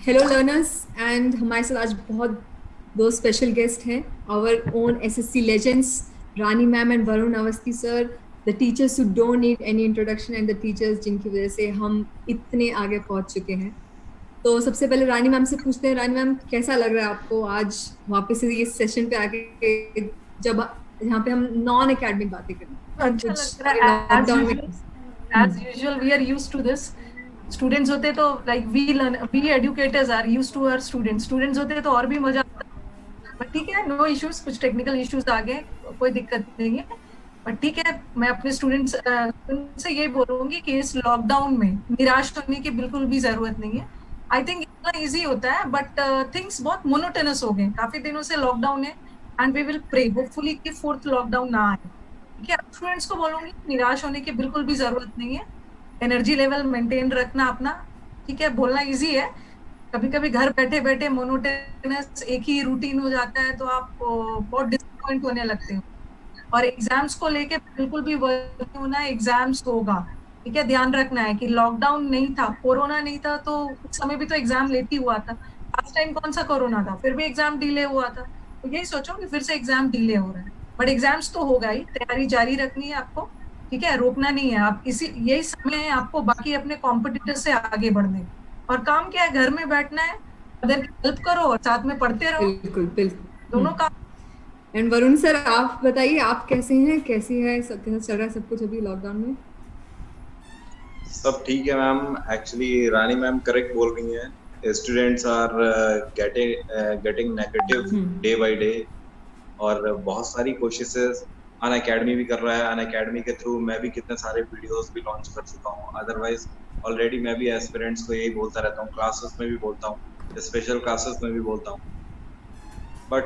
Hello learners and हमारे साथ आज बहुत दो स्पेशल गेस्ट हैं our own SSC legends Rani ma'am and Varun Awasthi sir the teachers who don't need any introduction and the teachers जिनकी वजह से हम इतने आगे पहुंच चुके हैं। तो सबसे पहले रानी मैम से पूछते हैं, रानी मैम कैसा लग रहा है आपको आज वापस से इस सेशन पे आके, जब यहाँ पे हम नॉन एकेडमिक बातें करें? अच्छा लग रहा है as usual we are used to this. Students होते तो like we educators are used to our students होते तो और भी मजा आता। बट ठीक है, नो इश्यूज, कुछ टेक्निकल इश्यूज आ गए, कोई दिक्कत नहीं है। बट ठीक है, मैं अपने स्टूडेंट्स से ये बोलूंगी कि इस लॉकडाउन में निराश होने की बिल्कुल भी जरूरत नहीं है। आई थिंक इतना इजी होता है, बट थिंग्स बहुत मोनोटोनस हो गए, काफी दिनों से लॉकडाउन है and we will pray hopefully कि फोर्थ लॉकडाउन ना आए। ठीक है, स्टूडेंट्स को बोलूंगी निराश होने की बिल्कुल भी जरूरत नहीं है। एनर्जी लेवल मेंटेन रखना अपना। ठीक है, बोलना इजी है, कभी कभी घर बैठे बैठे मोनोटोनस एक ही रूटीन हो जाता है तो आप बहुत डिसअपॉइंट होने लगते हो। और एग्जाम्स को लेके बिल्कुल भी वरी होना है, एग्जाम्स होगा। ठीक है, ध्यान रखना है कि लॉकडाउन नहीं था, कोरोना नहीं था तो उस समय भी तो एग्जाम लेती हुआ था। लास्ट टाइम कौन सा कोरोना था, फिर भी एग्जाम डिले हुआ था। तो यही सोचो कि फिर से एग्जाम डिले हो रहा है, बट एग्जाम्स तो होगा ही, तैयारी जारी रखनी है आपको। ठीक है, रोकना नहीं है। आप इसी यही समय है आपको बाकी अपने कॉम्पिटिटर से आगे बढ़ने का। और काम क्या है, घर में बैठना है, अदर की हेल्प करो और साथ में पढ़ते रहो, बिल्कुल बिल्कुल। दोनों काम। एंड वरुण सर आप बताइए, आप कैसे हैं, कैसी है, सब कैसा चल रहा है सब कुछ अभी लॉकडाउन में? सब ठीक है ma'am. Actually Rani ma'am correct बोल रही हैं, students are getting negative day by day. और बहुत सारी कोशिशें अन अकेडमी भी कर रहा है। अन अकेडमी के थ्रू मैं भी कितने सारे वीडियोस भी लॉन्च कर चुका हूँ। अदरवाइज ऑलरेडी मैं भी एस्पिरेंट्स को यही बोलता रहता हूँ, क्लासेस में भी बोलता हूँ, स्पेशल क्लासेस में भी बोलता हूँ। बट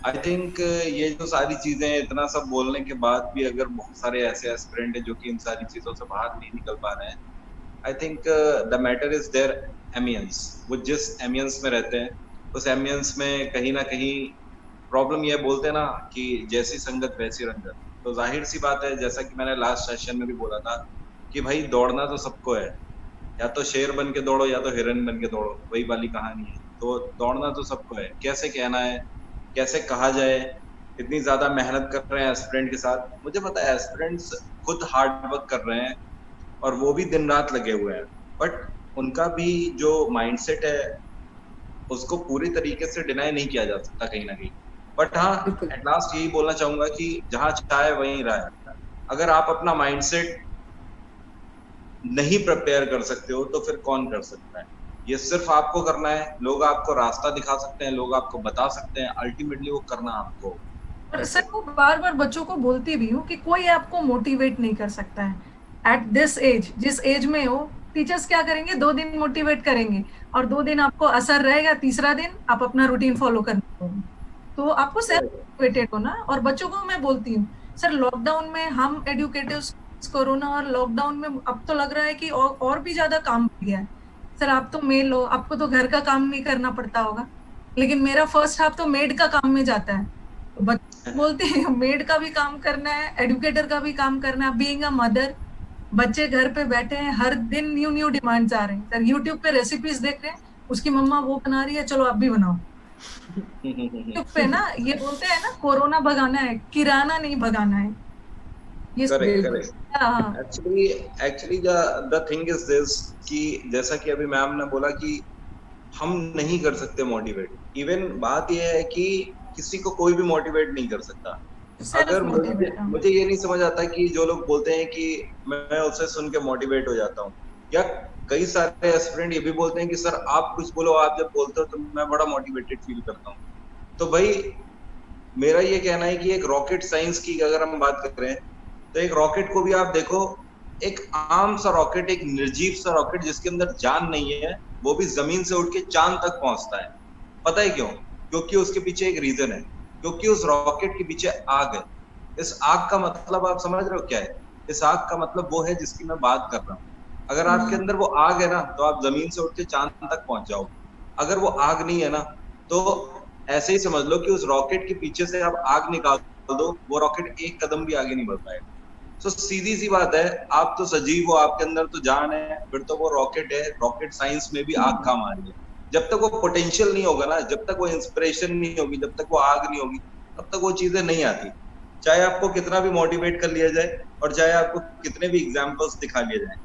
आई थिंक ये जो सारी चीजें इतना सब बोलने के बाद भी अगर बहुत सारे ऐसे एस्पिरेंट हैं जो कि इन सारी चीजों से बाहर नहीं निकल पा रहे हैं, I think the matter is their ambience. वो जिस एमियंस में रहते हैं उस एमियंस में कहीं ना कहीं प्रॉब्लम ये बोलते हैं ना कि जैसी संगत वैसी रंगत। तो जाहिर सी बात है, जैसा कि मैंने लास्ट सेशन में भी बोला था कि भाई दौड़ना तो सबको है, या तो शेर बन के दौड़ो या तो हिरन बन के दौड़ो, वही वाली कहानी है। तो दौड़ना तो सबको है, कैसे कहना है, कैसे कहा जाए। इतनी ज्यादा मेहनत कर रहे हैं एस्पिरेंट के साथ, मुझे पता है एस्पिरेंट्स खुद हार्ड वर्क कर रहे हैं और वो भी दिन रात लगे हुए हैं। बट उनका भी जो माइंडसेट है उसको पूरी तरीके से डिनाई नहीं किया जा सकता कहीं ना कहीं। बट हाँ, एट लास्ट यही बोलना चाहूंगा कि जहां चाहे वहीं राह। अगर आप अपना माइंडसेट नहीं प्रिपेयर कर सकते हो तो फिर कौन कर सकता है? ये सिर्फ आपको करना है। लोग आपको रास्ता दिखा सकते हैं, लोग आपको बता सकते हैं, अल्टीमेटली वो करना आपको। और सर वो बार बार बच्चों को बोलती भी हूँ कि कोई आपको मोटिवेट नहीं कर सकता है एट दिस एज। जिस एज में हो, टीचर्स क्या करेंगे, 2 दिन मोटिवेट करेंगे और 2 दिन आपको असर रहेगा, तीसरा दिन आप अपना रूटीन फॉलो करने होगा। तो आपको सेल्फ मोटिवेटेड होना। और बच्चों को मैं बोलती हूँ, सर लॉकडाउन में हम एडुकेटर्स, कोरोना और लॉकडाउन में अब तो लग रहा है कि और भी ज्यादा काम बढ़ गया है। सर आप तो मेल हो, आपको तो घर का काम नहीं करना पड़ता होगा, लेकिन मेरा फर्स्ट हाफ तो मेड का काम में जाता है। तो बच्चे बोलते हैं मेड का भी काम करना है, एडुकेटर का भी काम करना है, बीइंग अ मदर। बच्चे घर पे बैठे हैं, हर दिन न्यू न्यू डिमांड्स आ रहे हैं। सर यूट्यूब पे रेसिपीज देख रहे हैं, उसकी मम्मा वो बना रही है, चलो आप भी बनाओ। यूट्यूब पे ना ये बोलते हैं ना, कोरोना भगाना है, किराना नहीं भगाना है। ये करेक्ट करेक्ट। हाँ actually actually the thing is this कि जैसा कि अभी मैम ने बोला कि हम नहीं कर सकते मोटिवेट। इवन बात यह है कि किसी को कोई भी मोटिवेट नहीं कर सकता। सेल्फ अगर मोटिवेट। मुझे ये नहीं समझ आता कि जो लोग बोलते हैं कि मैं उससे सुन के मोटिवेट हो जाता हूँ, या कई सारे एस्पिरेंट ये भी बोलते हैं कि सर आप कुछ बोलो, आप जब बोलते हो तो मैं बड़ा मोटिवेटेड फील करता हूँ। तो भाई मेरा ये कहना है कि एक रॉकेट साइंस की अगर हम बात करें तो एक रॉकेट को भी आप देखो, एक आम सा रॉकेट, एक निर्जीव सा रॉकेट जिसके अंदर जान नहीं है, वो भी जमीन से उठ के चांद तक पहुंचता है। पता है क्यों? क्योंकि उसके पीछे एक रीजन है, क्योंकि उस रॉकेट के पीछे आग है। इस आग का मतलब आप समझ रहे हो क्या है? इस आग का मतलब वो है जिसकी मैं बात कर रहा हूँ। अगर आपके अंदर वो आग है ना तो आप जमीन से उठ के चांद तक पहुंच जाओ। अगर वो आग नहीं है ना तो ऐसे ही समझ लो कि उस रॉकेट के पीछे से आप आग निकाल दो, वो रॉकेट एक कदम भी आगे नहीं बढ़ पाएगा। सो सीधी सी बात है, आप तो सजीव हो, आपके अंदर तो जान है, फिर तो वो रॉकेट है, रॉकेट साइंस में भी आग काम आ रही है। जब तक वो पोटेंशियल नहीं होगा ना, जब तक वो इंस्पिरेशन नहीं होगी, जब तक वो आग नहीं होगी, तब तक वो चीजें नहीं आती। चाहे आपको कितना भी मोटिवेट कर लिया जाए और चाहे आपको कितने भी एग्जाम्पल्स दिखा लिए जाए,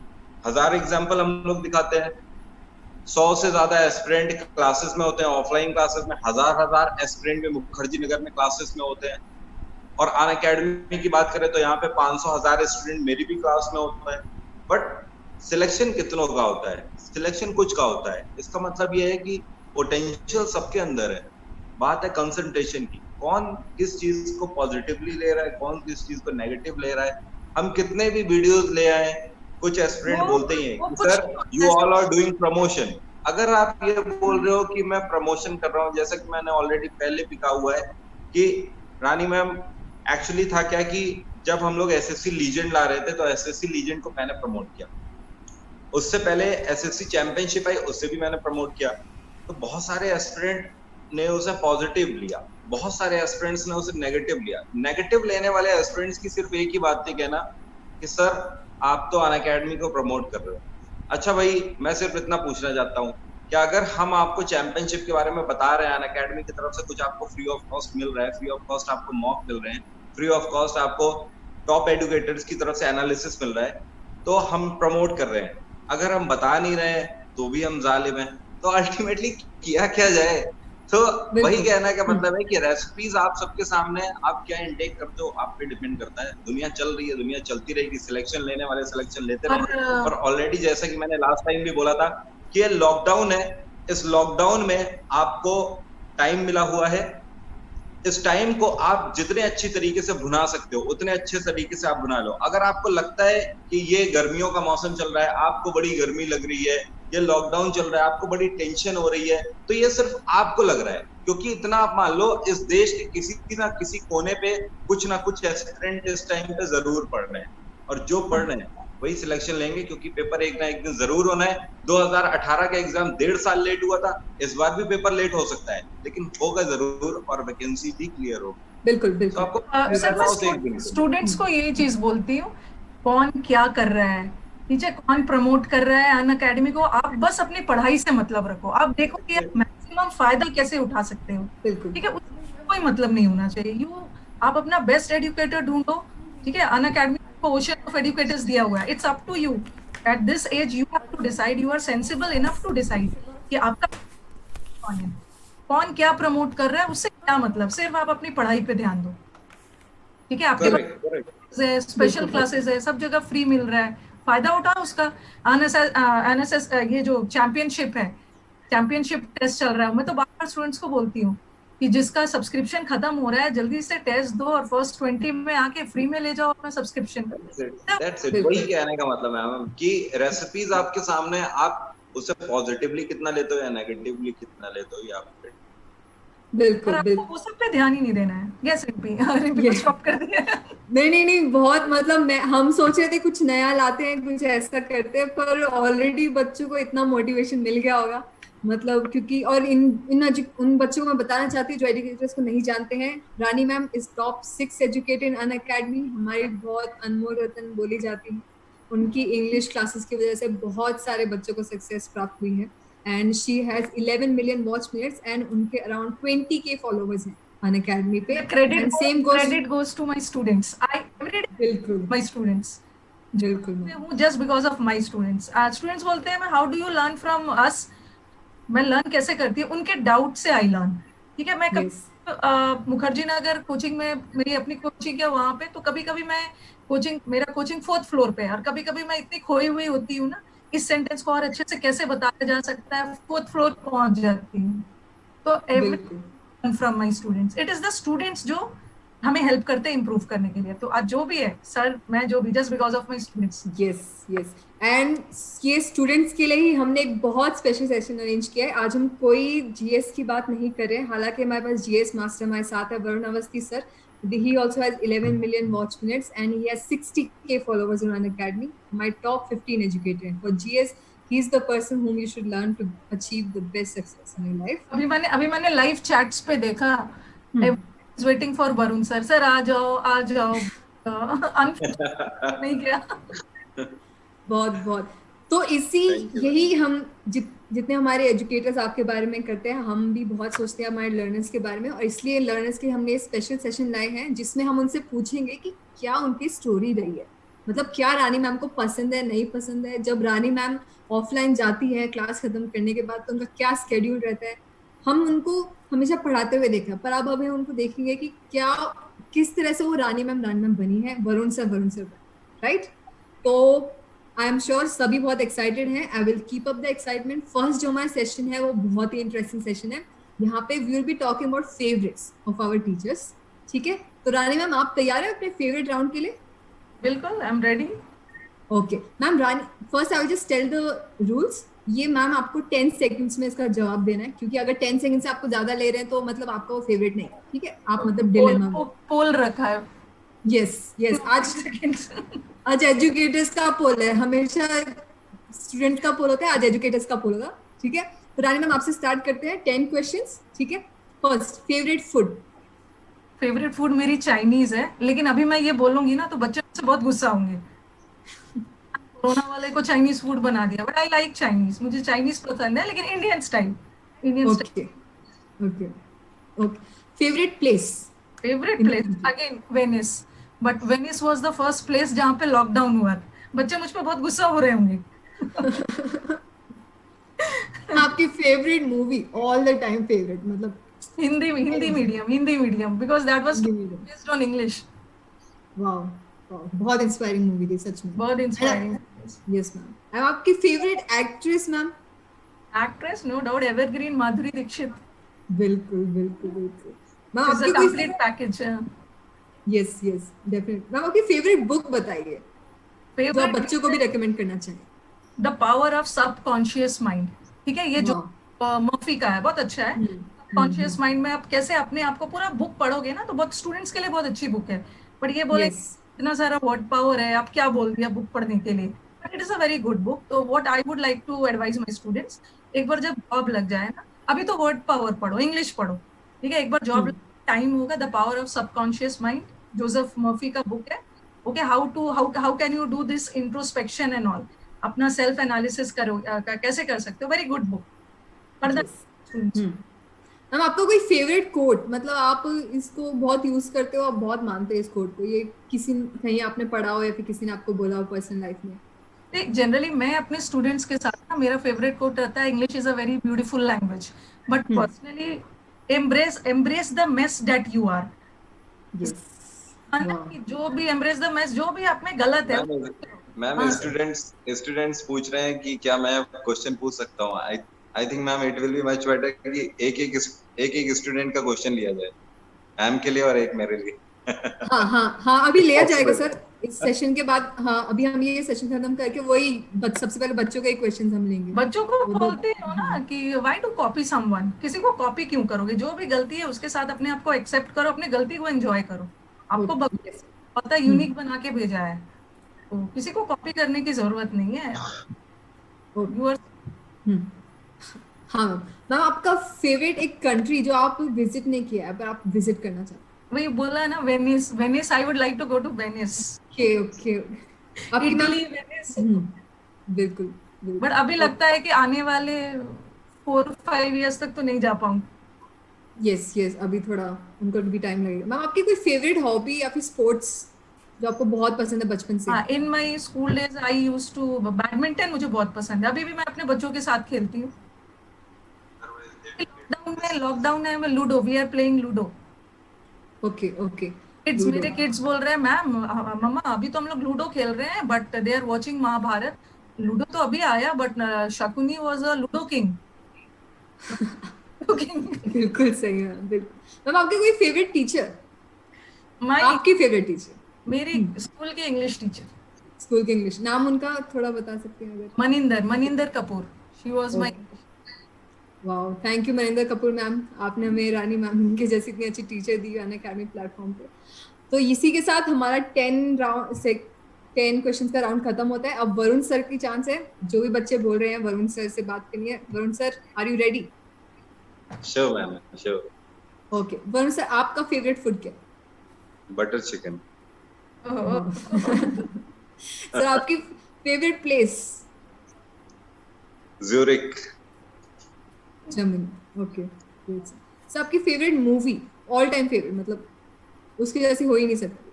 1000 एग्जाम्पल हम लोग दिखाते हैं, 100 से ज्यादा एस्पिरेंट क्लासेस में होते हैं, ऑफलाइन क्लासेस में हजार एस्पिरेंट में मुखर्जी नगर में क्लासेस में होते हैं। और अन अकेडमी की बात करें तो यहाँ पे 500,000 स्टूडेंट मेरी भी क्लास में होता है। बट सिलेक्शन कितनों का होता है? सिलेक्शन कुछ का होता है। इसका मतलब ये है कि पोटेंशियल सबके अंदर है, बात है कंसंट्रेशन की, कौन किस चीज को पॉजिटिवली ले रहा है, कौन किस चीज को नेगेटिव ले रहा है। हम कितने भी वीडियोस ले आए, कुछ एस्पिरेंट बोलते ही हैं कि sir you all are doing promotion. अगर आप ये बोल रहे हो कि मैं प्रमोशन कर रहा हूँ, जैसा कि मैंने ऑलरेडी पहले भी कहा हुआ है कि रानी मैम, एक्चुअली था क्या कि जब हम लोग एसएससी लीजेंड ला रहे थे तो एसएससी लीजेंड को मैंने प्रमोट किया, उससे पहले एसएससी चैंपियनशिप आई, उससे भी मैंने प्रमोट किया। तो बहुत सारे एस्पिरेंट ने उसे पॉजिटिव लिया, बहुत सारे एस्पिरेंट्स ने उसे नेगेटिव लिया। नेगेटिव लेने वाले एस्पिरेंट्स की सिर्फ एक ही बात थी कहना कि सर आप तो अन अकेडमी को प्रमोट कर रहे हो। अच्छा भाई, मैं सिर्फ इतना पूछना चाहता हूँ, क्या अगर हम आपको चैंपियनशिप के बारे में बता रहे हैं, अन अकेडमी की तरफ से कुछ आपको फ्री ऑफ कॉस्ट मिल रहा है, फ्री ऑफ कॉस्ट आपको मॉक मिल रहे हैं, फ्री ऑफ कॉस्ट आपको टॉप एडुकेटर्स की तरफ से एनालिसिस मिल रहा है, तो हम प्रमोट कर रहे हैं। अगर हम बता नहीं रहे हैं तो भी हम जालिम हैं। तो अल्टीमेटली किया क्या जाए? तो वही कहना का मतलब है कि रेसिपीज आप सबके सामने है, आप क्या इनटेक करते हो आप पे डिपेंड करता है। दुनिया चल रही है, दुनिया चलती रहेगी, सिलेक्शन लेने वाले सिलेक्शन लेते रहेंगे। और ऑलरेडी जैसा कि मैंने लास्ट टाइम भी बोला था कि ये लॉकडाउन है, इस लॉकडाउन में आपको टाइम मिला हुआ है, इस टाइम को आप जितने अच्छी तरीके से भुना सकते हो उतने अच्छे तरीके से आप भुना लो। अगर आपको लगता है कि ये गर्मियों का मौसम चल रहा है, आपको बड़ी गर्मी लग रही है, ये लॉकडाउन चल रहा है, आपको बड़ी टेंशन हो रही है, तो ये सिर्फ आपको लग रहा है, क्योंकि इतना आप मान लो इस देश के किसी ना किसी कोने पे कुछ ना कुछ एस्पिरेंट इस टाइम पे जरूर पढ़ रहे हैं, और जो पढ़ रहे हैं वही सिलेक्शन लेंगे, क्योंकि पेपर एक ना एक दिन जरूर होना है। 2018 का एग्जाम 1.5 साल लेट हुआ था, इस बार भी पेपर लेट हो सकता है, लेकिन होगा जरूर और वैकेंसी भी क्लियर होगी। बिल्कुल बिल्कुल। तो आपको सर स्टूडेंट्स को ये चीज बोलती हूँ, कौन क्या कर रहा है नीचे, कौन प्रमोट कर रहा है अन अकेडमी को, आप बस अपनी पढ़ाई से मतलब रखो, आप देखो कि आप मैक्सिमम फायदा कैसे उठा सकते हो। ठीक है, कोई मतलब नहीं होना चाहिए। आप अपना बेस्ट एजुकेटर ढूंढो। ठीक है, अन अकेडमी को ओशन ऑफ एजुकेटर्स दिया हुआ है, it's up to you at this age, you have to decide, you are sensible enough to decide कि आपका कौन है, कौन क्या प्रमोट कर रहा है, उससे क्या मतलब। सिर्फ आप अपनी पढ़ाई पे ध्यान दो। ठीक है, आपके पास स्पेशल क्लासेस है, सब जगह फ्री मिल रहा है, फायदा उठाओ उसका। एनएसएस ये जो चैंपियनशिप है, चैंपियनशिप टेस्ट चल रहा है, मैं तो बार बार स्टूडेंट्स को बोलती हूँ कि जिसका सब्सक्रिप्शन खत्म हो रहा है जल्दी से टेस्ट दो और फर्स्ट 20 में आके फ्री में ले जाओ अपना सब्सक्रिप्शन। वही कहने का मतलब है मैम कि रेसिपीज आपके सामने, आप उसे पॉजिटिवली कितना लेते हो या नेगेटिवली कितना लेते हो, ये आप बिल्कुल बिल्कुल, वो सब पे ध्यान ही नहीं देना है। यस रिपी स्टॉप कर दिया। नहीं बहुत मतलब हम सोच रहे थे कुछ नया लाते हैं, कुछ ऐसा करते हैं, पर ऑलरेडी बच्चों को इतना मोटिवेशन मिल गया होगा, मतलब क्योंकि और उन बच्चों को मैं बताना चाहती हूँ जो एजुकेटर्स को नहीं जानते हैं, Rani ma'am is top 6 educator in Unacademy. हमारी बहुत अनमोल रतन बोली जाती है, उनकी इंग्लिश क्लासेस की वजह से बहुत सारे बच्चों को सक्सेस प्राप्त हुई है। And she has 11 million watch minutes and उनके अराउंड 20K फॉलोवर्स हैं अन अकेडमी पे। Credit goes to my students. I every day बिल्कुल my students. बिल्कुल हूँ just because of my students. Students बोलते हैं how do you learn from us? मैं learn कैसे करती हूँ, उनके डाउट से आई लर्न। ठीक है, मैं मुखर्जी नगर कोचिंग में मेरी अपनी कोचिंग है वहां पे, तो कभी कभी मैं मेरा कोचिंग 4th फ्लोर पे है, और कभी कभी मैं इतनी खोई हुई होती हूँ ना, इस सेंटेंस को और अच्छे से कैसे बताया जा सकता है, 4th फ्लोर पहुंच जाती हूँ। तो every from my students, it is the students जो हमें हेल्प करते हैं इम्प्रूव करने के लिए। तो आज जो भी है सर, मैं जो भी, just because of my students. Yes and ये स्टूडेंट्स के लिए ही हमने एक बहुत स्पेशल सेशन अरेंज किया है। आज हम कोई जीएस की बात नहीं कर रहे हैं, हालांकि हमारे पास जीएस मास्टर हमारे साथ है Varun Awasthi sir. He also has 11 million watch minutes and he has 60K followers on Unacademy. My top 15 educator. For GS, he's the person whom you should learn to achieve the best success in your life. अभी मैंने live chats पे देखा, waiting for Varun sir, sir आ जाओ unfortunately नहीं किया। बहुत बहुत। तो इसी Thank you. यही हम जितने हमारे एजुकेटर्स आपके बारे में करते हैं, हम भी बहुत सोचते हैं हमारे लर्नर्स के बारे में, और इसलिए लर्नर्स के हमने स्पेशल सेशन लाए हैं जिसमें हम उनसे पूछेंगे कि क्या उनकी स्टोरी रही है, मतलब क्या रानी मैम को पसंद है, नहीं पसंद है, जब रानी मैम ऑफलाइन जाती है क्लास खत्म करने के बाद तो उनका क्या स्केड्यूल रहता है। हम उनको हमेशा पढ़ाते हुए देखा, पर अब हमें उनको देखेंगे कि क्या किस तरह से वो रानी मैम बनी है, वरुण सर राइट। तो आई एम श्योर सभी बहुत एक्साइटेड हैं। I will keep up the excitement. First जो हमारा सेशन है वो बहुत ही इंटरेस्टिंग सेशन है। यहाँ पे we will be talking about favourites of our teachers. ठीक है, तो रानी मैम आप तैयार हैं अपने फेवरेट राउंड के लिए? बिल्कुल, I am ready. Okay ma'am, Rani first I will just tell the rules. ये मैम आपको 10 सेकंड्स में इसका जवाब देना है, क्योंकि अगर 10 सेकंड से आपको ज्यादा ले रहे हैं तो मतलब आपका वो फेवरेट नहीं है। ठीक है, आप मतलब डिलेमा में। पोल रखा है। यस यस, आज एजुकेटर्स का पोल है, हमेशा स्टूडेंट का पोल होता है, आज एजुकेटर्स का पोल होगा। ठीक है, तो रानी मैम आपसे स्टार्ट करते हैं 10 क्वेश्चंस। ठीक है, first favourite food. Favourite food मेरी चाइनीज है, लेकिन अभी मैं ये बोलूंगी ना तो बच्चे मुझसे बहुत गुस्सा होंगे। कोरोना वाले को चाइनीज फूड बना दिया, बट आई लाइक चाइनीज। मुझे चाइनीज पसंद है, लेकिन Indian style. Okay okay okay. Favourite place. Favourite place again Venice, but Venice was the first place जहाँ पे लॉकडाउन हुआ। बच्चे मुझ पे बहुत गुस्सा हो रहे होंगे। आपकी favourite movie all the time favourite, मतलब Hindi medium because that was based on English. Wow wow, बहुत इंस्पायरिंग मूवी थी सच में, बहुत इंस्पायरिंग। Yes ma'am. आपकी favourite actress ma'am? Actress no doubt evergreen Madhuri Dixit. बिल्कुल बिल्कुल बिल्कुल मैम। इट्स अ आपकी complete package. Yes yes definite. Ma'am आपकी फेवरेट बुक बताइए जो आप बच्चों को भी रेकमेंड करना चाहें। The power of subconscious mind. ठीक है, ये जो मर्फी का है, बहुत अच्छा है। सबकॉन्शियस माइंड में आप कैसे अपने आप को, पूरा बुक पढ़ोगे ना तो बहुत स्टूडेंट्स के लिए बहुत अच्छी बुक है। बट ये बोले इतना सारा वर्ड पावर है, आप क्या बोल दिया बुक पढ़ने के लिए, but it is a very good book. तो what I would like to advise my students, एक बार जब जॉब लग जाए ना, अभी तो वर्ड पावर पढ़ो, इंग्लिश पढ़ो, ठीक है, एक बार जॉब टाइम होगा, the power of subconscious mind, Joseph Murphy का बुक है। Okay, how can you do this introspection and all, अपना सेल्फ एनालिसिस करो, कैसे कर सकते हो, वेरी गुड बुक। मैम आपका कोई फेवरेट कोट, मतलब आप इसको बहुत यूज करते हो, आप बहुत मानते हो इस कोट को, ये किसी कहीं आपने पढ़ा हो या फिर किसी ने आपको बोला हो पर्सनल लाइफ में? जनरली मैं अपने स्टूडेंट्स के साथ ना, मेरा फेवरेट कोट रहता है, English is a very beautiful language, but personally embrace the mess that you are. जो भी एम्ब्रेस द मेस, जो भी आप में गलत है। मैम स्टूडेंट्स पूछ रहे हैं कि क्या मैं क्वेश्चन पूछ सकता हूँ? I think ma'am it will be much better कि एक स्टूडेंट का क्वेश्चन लिया जाए, मैम के लिए और एक मेरे लिए। हाँ अभी लिया जाएगा सर इस सेशन के बाद। हाँ, अभी हम ये सेशन खत्म करके वही सबसे पहले बच्चों के क्वेश्चंस हम लेंगे। बच्चों को बोलते हो ना कि व्हाई टू कॉपी समवन, किसी को कॉपी क्यों करोगे, जो भी गलती है उसके साथ अपने आप को एक्सेप्ट करो, अपनी गलती को एंजॉय करो। आपको पता यूनिक बना के भेजा है, तो किसी को कॉपी करने की जरूरत नहीं है। हाँ मैम, आपका फेवरेट एक कंट्री जो आप विजिट नहीं किया है पर आप विजिट करना चाहते हैं? वही बोला है ना, Venice I would like to go to Venice. Okay Italy, Venice. बिल्कुल। बट अभी लगता है कि आने वाले 4-5 इयर्स तक तो नहीं जा पाऊँ। यस अभी थोड़ा उनको भी टाइम लगेगा। मैम आपकी कोई फेवरेट हॉबी या फिर स्पोर्ट्स जो आपको बहुत पसंद है बचपन से? In my school days I used to badminton, मुझे बहुत पसंद है, अभी भी मैं अपने बच्चों के साथ खेलती हूँ। लॉकडाउन है, मैं ludo, we are playing ludo. Okay kids, मेरे किड्स बोल रहे हैं मैम, मम्मा अभी तो हम लोग लूडो खेल रहे हैं, but they are watching Mahabharat. Ludo तो अभी आया, but Shakuni was a ludo king. बिल्कुल सही है, बिल्कुल। मैम आपके कोई फेवरेट टीचर? आपकी फेवरेट टीचर? मेरी स्कूल के इंग्लिश टीचर। स्कूल के इंग्लिश, नाम उनका थोड़ा बता सकते हैं अगर? Maninder Kapoor, she was my. Wow, thank you Maninder Kapoor ma'am, आपने हमें रानी मैम के जैसी इतनी अच्छी टीचर दी अनअकैडमी प्लेटफॉर्म पे। तो इसी के साथ हमारा 10 क्वेश्चंस का राउंड खत्म होता है। अब वरुण सर की चांस है, जो भी बच्चे बोल रहे हैं वरुण सर से बात करनी है। Varun sir, are you ready? Sure ma'am, sure. Okay Varun sir, आपका फेवरेट फूड क्या है? Butter chicken. सर आपकी favourite place? Zurich. Germany, okay. Sir आपकी favourite movie, all time favourite, मतलब उसकी जैसी हो ही नहीं सकती।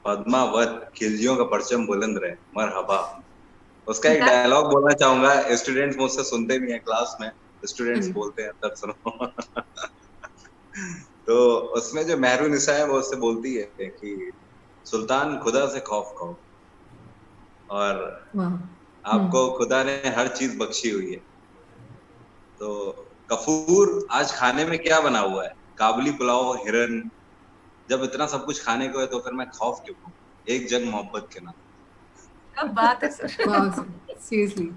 पद्मावत, खिलजियों का परचम बुलंद रहे, मरहबा। उसका एक That- डायलॉग बोलना चाहूंगा, स्टूडेंट्स मुझसे सुनते नहीं है क्लास में, हाँ स्टूडेंट्स जी। बोलते हैं तब सुनो। तो उसमें जो मेहरुनिसा है वो उससे बोलती है कि सुल्तान खुदा से खौफ खाओ, और वाह। आपको खुदा ने हर चीज बख्शी हुई है। तो कफूर, आज खाने में क्या बना हुआ है? काबुली पुलाव, हिरन। जब इतना सब कुछ खाने को है तो फिर मैं खौफ क्यों खाऊं? एक जग मोहब्बत के नाम। क्या बात है सर। वाह सर, सीरियसली।